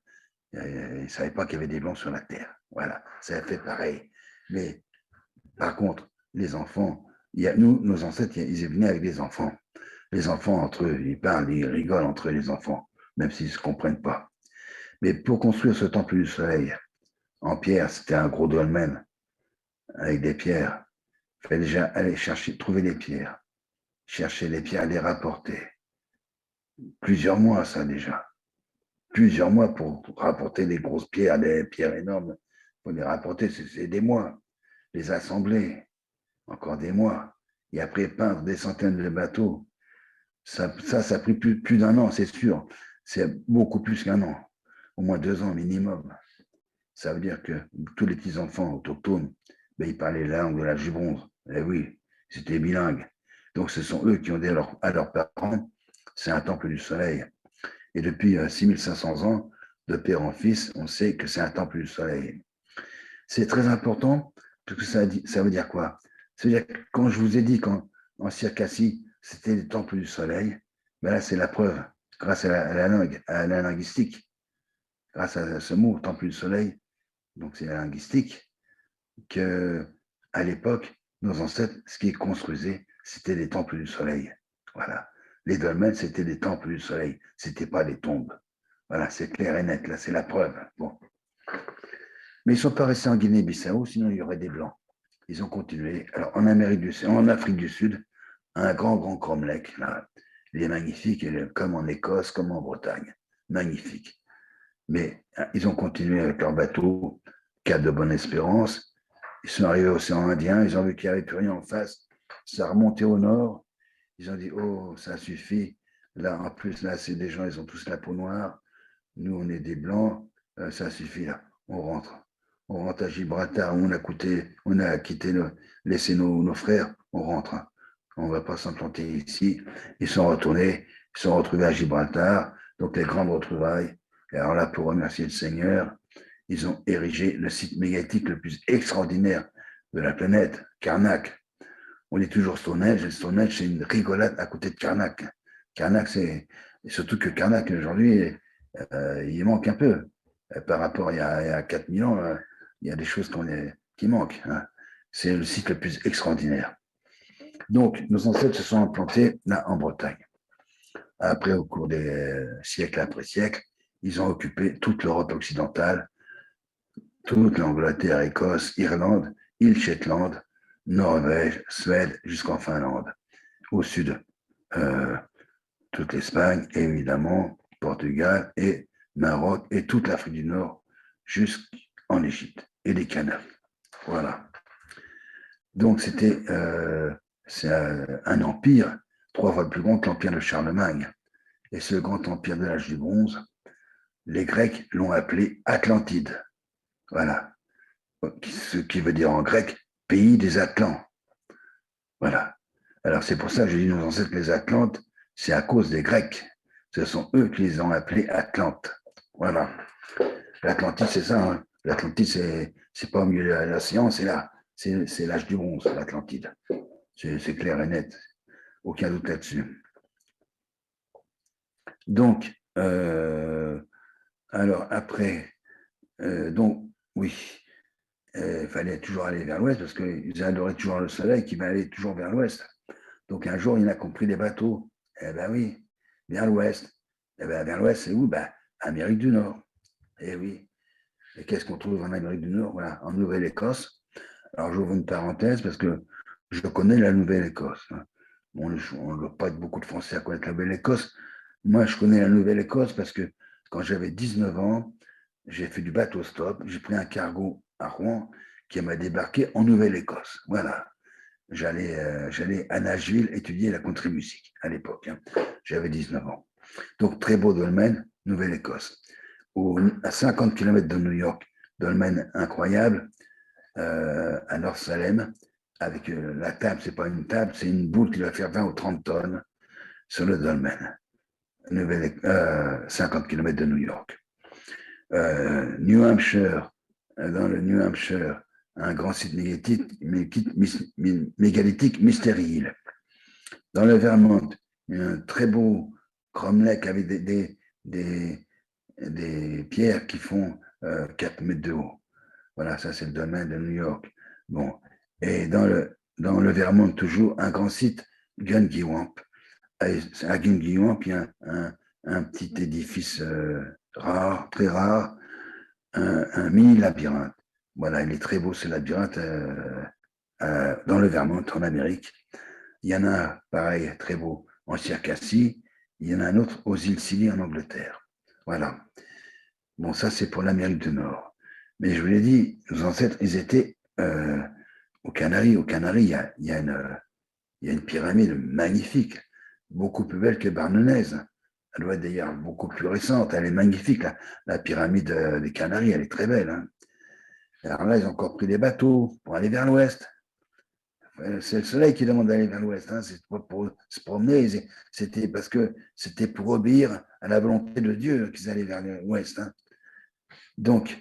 ils ne savaient pas qu'il y avait des blancs sur la terre. Voilà, ça a fait pareil. Mais par contre, les enfants, nous, nos ancêtres, ils venaient avec des enfants. Les enfants, entre eux, ils parlent, ils rigolent entre eux, les enfants, même s'ils ne se comprennent pas. Mais pour construire ce temple du soleil, en pierre, c'était un gros dolmen avec des pierres. Il fallait déjà aller chercher, trouver les pierres, chercher les pierres, les rapporter. Plusieurs mois, ça déjà. Plusieurs mois pour rapporter les grosses pierres, des pierres énormes. Pour les rapporter, c'est des mois. Les assembler, encore des mois. Et après, peindre des centaines de bateaux. Ça a pris plus d'un an, c'est sûr. C'est beaucoup plus qu'un an. Au moins 2 ans minimum. Ça veut dire que tous les petits-enfants autochtones, ben, ils parlaient la langue de l'âge du bronze. Eh oui, c'était bilingue. Donc, ce sont eux qui ont dit à leurs parents, c'est un temple du soleil. Et depuis 6500 ans, de père en fils, on sait que c'est un temple du soleil. C'est très important, parce que ça veut dire quoi? Ça veut dire que quand je vous ai dit qu'en Circassie, c'était le temple du soleil, ben là, c'est la preuve, grâce à la langue, à la linguistique, grâce à ce mot, temple du soleil, donc c'est la linguistique, que à l'époque, nos ancêtres, ce qu'ils construisaient, c'était des temples du soleil. Voilà. Les dolmens, c'était des temples du soleil, c'était pas des tombes. Voilà, c'est clair et net, là, c'est la preuve. Bon. Mais ils ne sont pas restés en Guinée-Bissau, sinon il y aurait des Blancs. Ils ont continué. Alors, en Afrique du Sud, un grand cromlech, là, il est magnifique, comme en Écosse, comme en Bretagne. Magnifique. Mais ils ont continué avec leur bateau, Cap de Bonne-Espérance. Ils sont arrivés à l'océan Indien, ils ont vu qu'il n'y avait plus rien en face. Ça a remonté au nord. Ils ont dit, oh, ça suffit. Là, en plus, là, c'est des gens, ils ont tous la peau noire. Nous, on est des blancs. Ça suffit, là. On rentre. On rentre à Gibraltar. On a quitté, laissé nos frères. On rentre. On ne va pas s'implanter ici. Ils sont retournés. Ils sont retrouvés à Gibraltar. Donc, les grandes retrouvailles. Et alors là, pour remercier le Seigneur, ils ont érigé le site mégalithique le plus extraordinaire de la planète, Karnak. On dit toujours Stonehenge, et Stonehenge, c'est une rigolade à côté de Karnak. Karnak, c'est surtout que Karnak, aujourd'hui, il manque un peu. Par rapport à il y a 4000 ans, il y a des choses qui manquent. Hein. C'est le site le plus extraordinaire. Donc, nos ancêtres se sont implantés là en Bretagne. Après, au cours des siècles après siècles, ils ont occupé toute l'Europe occidentale, toute l'Angleterre, Écosse, Irlande, île Shetland, Norvège, Suède, jusqu'en Finlande. Au sud, euh, toute l'Espagne, et évidemment, Portugal et Maroc, et toute l'Afrique du Nord, jusqu'en Égypte, et les Canaries. Voilà. Donc, c'est un empire 3 fois plus grand que l'empire de Charlemagne. Et ce grand empire de l'âge du bronze, les Grecs l'ont appelé Atlantide. Voilà. Ce qui veut dire en grec pays des Atlants. Voilà. Alors c'est pour ça que je dis nos ancêtres les Atlantes, c'est à cause des Grecs. Ce sont eux qui les ont appelés Atlantes. Voilà. L'Atlantide, c'est ça. Hein. L'Atlantide, c'est pas au milieu de l'océan, c'est là. C'est l'âge du bronze, l'Atlantide. C'est clair et net. Aucun doute là-dessus. Donc, Alors, après, donc, oui, il fallait toujours aller vers l'ouest parce qu'ils adoraient toujours le soleil qui va aller toujours vers l'ouest. Donc, un jour, il a compris des bateaux. Eh bien, oui, vers l'ouest. Eh bien, vers l'ouest, c'est où? Ben, Amérique du Nord. Eh oui. Et qu'est-ce qu'on trouve en Amérique du Nord? Voilà, en Nouvelle-Écosse. Alors, j'ouvre une parenthèse parce que je connais la Nouvelle-Écosse. On ne doit pas être beaucoup de Français à connaître la Nouvelle-Écosse. Moi, je connais la Nouvelle-Écosse parce que quand j'avais 19 ans, j'ai fait du bateau stop. J'ai pris un cargo à Rouen qui m'a débarqué en Nouvelle-Écosse. Voilà. J'allais à Nashville étudier la country music à l'époque. J'avais 19 ans. Donc, très beau dolmen, Nouvelle-Écosse. À 50 km de New York, dolmen incroyable, à North Salem, avec la table, c'est pas une table, c'est une boule qui doit faire 20 ou 30 tonnes sur le dolmen. 50 km de New York. New Hampshire, dans le New Hampshire, un grand site mégalithique, Mystery Hill. Dans le Vermont, un très beau cromlech avec des pierres qui font 4 mètres de haut. Voilà, ça c'est le domaine de New York. Bon, et dans le Vermont, toujours un grand site, Gungiwamp. À Gungiwamp, il y a un petit édifice rare, très rare, un mini labyrinthe. Voilà, il est très beau ce labyrinthe dans le Vermont, en Amérique. Il y en a un, pareil, très beau, en Circassie. Il y en a un autre aux îles Scilly, en Angleterre. Voilà. Bon, ça, c'est pour l'Amérique du Nord. Mais je vous l'ai dit, nos ancêtres, ils étaient aux Canaries. Aux Canaries, il y a une pyramide magnifique, beaucoup plus belle que Barnenaise. Elle doit être d'ailleurs beaucoup plus récente. Elle est magnifique, la pyramide des Canaries, elle est très belle. Hein. Alors là, ils ont encore pris des bateaux pour aller vers l'ouest. C'est le soleil qui demande d'aller vers l'ouest. Hein. C'est pas pour se promener. C'était parce que c'était pour obéir à la volonté de Dieu qu'ils allaient vers l'ouest. Hein. Donc,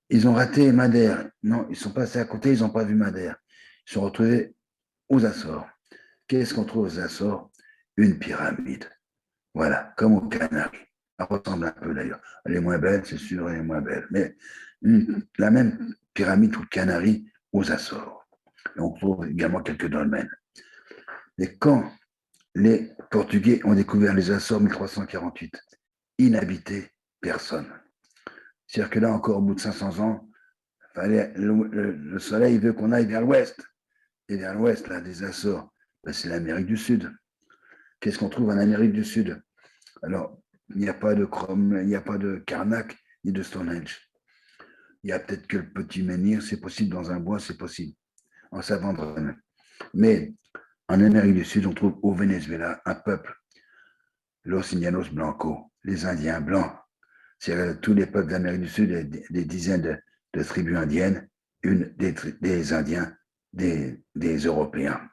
ils ont raté Madère. Non, ils sont passés à côté, ils n'ont pas vu Madère. Ils sont retrouvés aux Açores. Qu'est-ce qu'on trouve aux Açores? Une pyramide. Voilà, comme aux Canaries. Elle ressemble un peu d'ailleurs. Elle est moins belle, c'est sûr, elle est moins belle. Mais la même pyramide aux Canaries, aux Açores. Et on trouve également quelques dolmens. Et quand les Portugais ont découvert les Açores en 1348, inhabité, personne. C'est-à-dire que là encore, au bout de 500 ans, le soleil veut qu'on aille vers l'ouest. Et vers l'ouest, là, des Açores, ben, c'est l'Amérique du Sud. Qu'est-ce qu'on trouve en Amérique du Sud? Alors, il n'y a pas de Chrome, il n'y a pas de Karnak, ni de Stonehenge. Il y a peut-être que le petit menhir, c'est possible dans un bois, c'est possible, en Savandrone. Mais en Amérique du Sud, on trouve au Venezuela un peuple, Los Indianos Blancos, les Indiens blancs. C'est tous les peuples d'Amérique du Sud, des dizaines de tribus indiennes, une des Indiens, des Européens.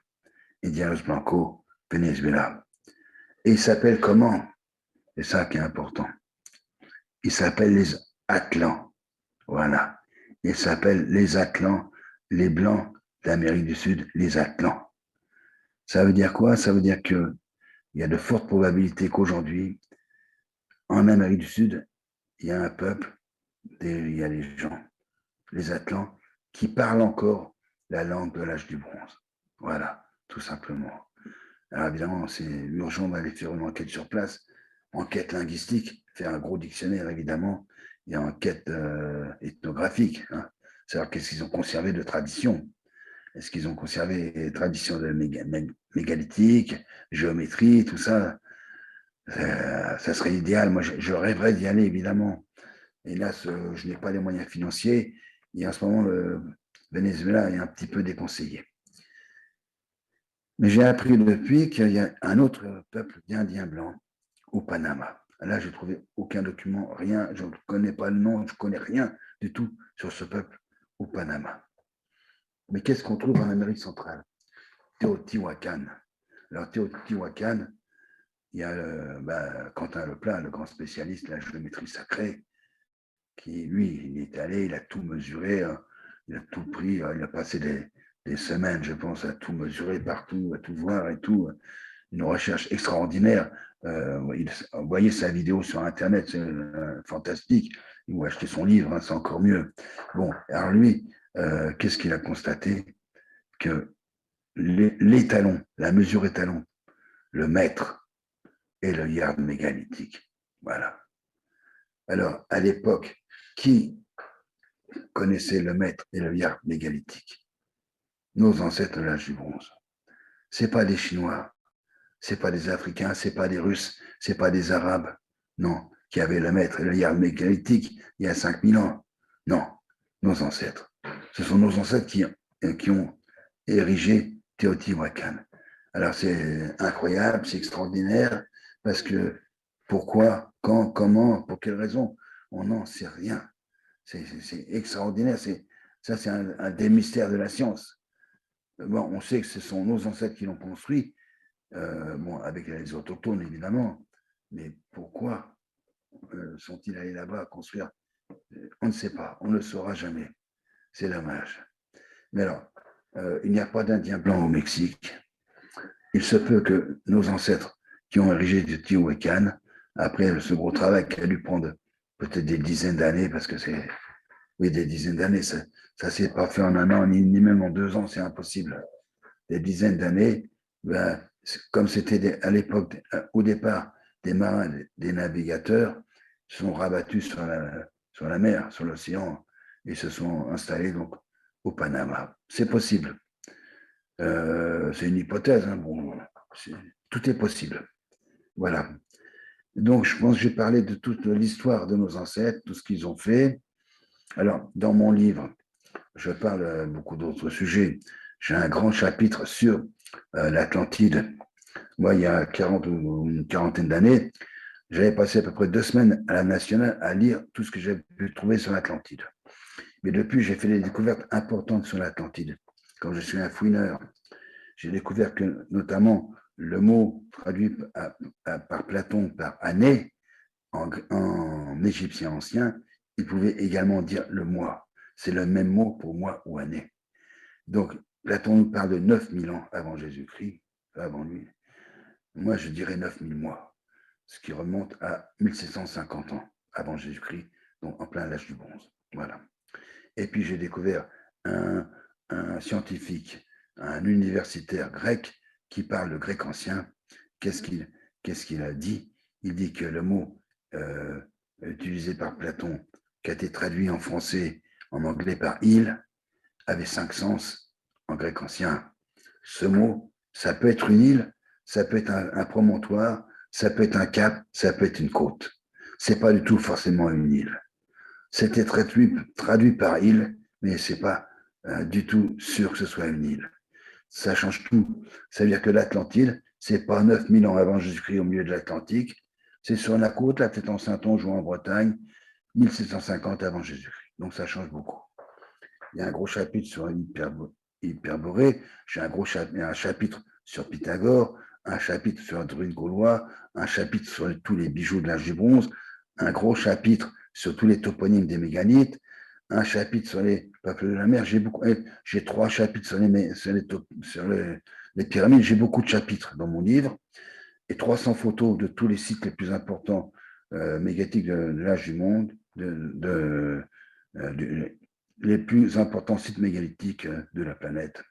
Indianos Blancos, Venezuela. Et ils s'appellent comment? C'est ça qui est important. Ils s'appellent les Atlants. Voilà. Ils s'appellent les Atlants, les Blancs d'Amérique du Sud, les Atlants. Ça veut dire quoi? Ça veut dire qu'il y a de fortes probabilités qu'aujourd'hui, en Amérique du Sud, il y a un peuple, il y a des gens, les Atlants, qui parlent encore la langue de l'âge du bronze. Voilà, tout simplement. Alors évidemment, c'est urgent d'aller faire une enquête sur place, enquête linguistique, faire un gros dictionnaire évidemment, et enquête ethnographique. Hein. Savoir qu'est-ce qu'ils ont conservé de tradition. Est-ce qu'ils ont conservé des traditions de mégalithique, géométrie, tout ça? Ça serait idéal. Moi, je rêverais d'y aller évidemment. Hélas, je n'ai pas les moyens financiers. Et en ce moment, le Venezuela est un petit peu déconseillé. Mais j'ai appris depuis qu'il y a un autre peuple d'Indiens blancs au Panama. Là, je n'ai trouvé aucun document, rien, je ne connais pas le nom, je ne connais rien du tout sur ce peuple au Panama. Mais qu'est-ce qu'on trouve en Amérique centrale? Teotihuacan. Alors, Teotihuacan, il y a Quentin Leplat, le grand spécialiste de la géométrie sacrée, qui, lui, il est allé, il a tout mesuré, hein, il a tout pris, il a passé des semaines, je pense, à tout mesurer partout, à tout voir et tout. Une recherche extraordinaire Vous voyez sa vidéo sur Internet, c'est fantastique. Il va acheter son livre, hein, c'est encore mieux. Bon, alors lui, qu'est-ce qu'il a constaté? Que l'étalon, la mesure étalon, le mètre et le yard mégalithique. Voilà. Alors, à l'époque, qui connaissait le mètre et le yard mégalithique? Nos ancêtres de l'âge du bronze. Ce n'est pas des Chinois, ce n'est pas des Africains, ce n'est pas des Russes, ce n'est pas des Arabes, non, qui avaient le mètre et le yard mégalithique il y a 5000 ans. Non, nos ancêtres. Ce sont nos ancêtres qui ont érigé Teotihuacan. Alors c'est incroyable, c'est extraordinaire, parce que pourquoi, quand, comment, pour quelle raison, on n'en sait rien. C'est extraordinaire, ça c'est un des mystères de la science. Bon, on sait que ce sont nos ancêtres qui l'ont construit, bon, avec les autochtones évidemment, mais pourquoi sont-ils allés là-bas construire? On ne sait pas, on ne le saura jamais. C'est dommage. Mais alors, il n'y a pas d'Indiens blancs au Mexique. Il se peut que nos ancêtres qui ont érigé Teotihuacan, après ce gros travail qui a dû prendre peut-être des dizaines d'années, parce que c'est, oui, des dizaines d'années, ça ne s'est pas fait en un an, ni même en 2 ans, c'est impossible. Des dizaines d'années, ben, comme c'était à l'époque, au départ, des marins, des navigateurs, se sont rabattus sur la mer, sur l'océan, et se sont installés donc au Panama. C'est possible. C'est une hypothèse, hein, bon, tout est possible. Voilà. Donc, je pense que j'ai parlé de toute l'histoire de nos ancêtres, tout ce qu'ils ont fait. Alors, dans mon livre, je parle beaucoup d'autres sujets. J'ai un grand chapitre sur l'Atlantide. Moi, il y a 40 ou une quarantaine d'années, j'avais passé à peu près 2 semaines à la Nationale à lire tout ce que j'avais pu trouver sur l'Atlantide. Mais depuis, j'ai fait des découvertes importantes sur l'Atlantide. Quand je suis un fouineur, j'ai découvert que notamment le mot traduit par Platon par année en égyptien ancien, il pouvait également dire le mois. C'est le même mot pour mois ou année. Donc, Platon nous parle de 9000 ans avant Jésus-Christ, avant lui. Moi, je dirais 9000 mois, ce qui remonte à 1750 ans avant Jésus-Christ, donc en plein l'âge du bronze. Voilà. Et puis, j'ai découvert un scientifique, un universitaire grec qui parle le grec ancien. Qu'est-ce qu'il a dit? Il dit que le mot utilisé par Platon, qui a été traduit en français, en anglais par île, avait 5 sens en grec ancien. Ce mot, ça peut être une île, ça peut être un promontoire, ça peut être un cap, ça peut être une côte. C'est pas du tout forcément une île. C'était traduit par île, mais c'est pas du tout sûr que ce soit une île. Ça change tout. Ça veut dire que l'Atlantide, c'est pas 9000 ans avant Jésus-Christ au milieu de l'Atlantique, c'est sur la côte, là, peut-être en Saintonge ou en Bretagne, 1750 avant Jésus-Christ. Donc ça change beaucoup. Il y a un gros chapitre sur Hyperborée, j'ai un chapitre sur Pythagore, un chapitre sur le druide gaulois, un chapitre sur tous les bijoux de l'âge du bronze, un gros chapitre sur tous les toponymes des méganites, un chapitre sur les peuples de la mer. J'ai 3 chapitres sur les pyramides. J'ai beaucoup de chapitres dans mon livre et 300 photos de tous les sites les plus importants mégalithiques de l'âge du monde, les plus importants sites mégalithiques de la planète.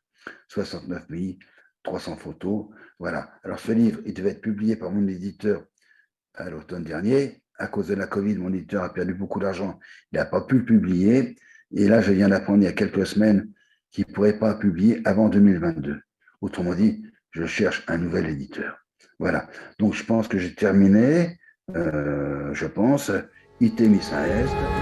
69 pays, 300 photos. Voilà. Alors ce livre, il devait être publié par mon éditeur à l'automne dernier. À cause de la Covid, mon éditeur a perdu beaucoup d'argent. Il n'a pas pu le publier. Et là, je viens d'apprendre il y a quelques semaines qu'il ne pourrait pas publier avant 2022. Autrement dit, je cherche un nouvel éditeur. Voilà. Donc, je pense que j'ai terminé. Je pense. Ite missa est.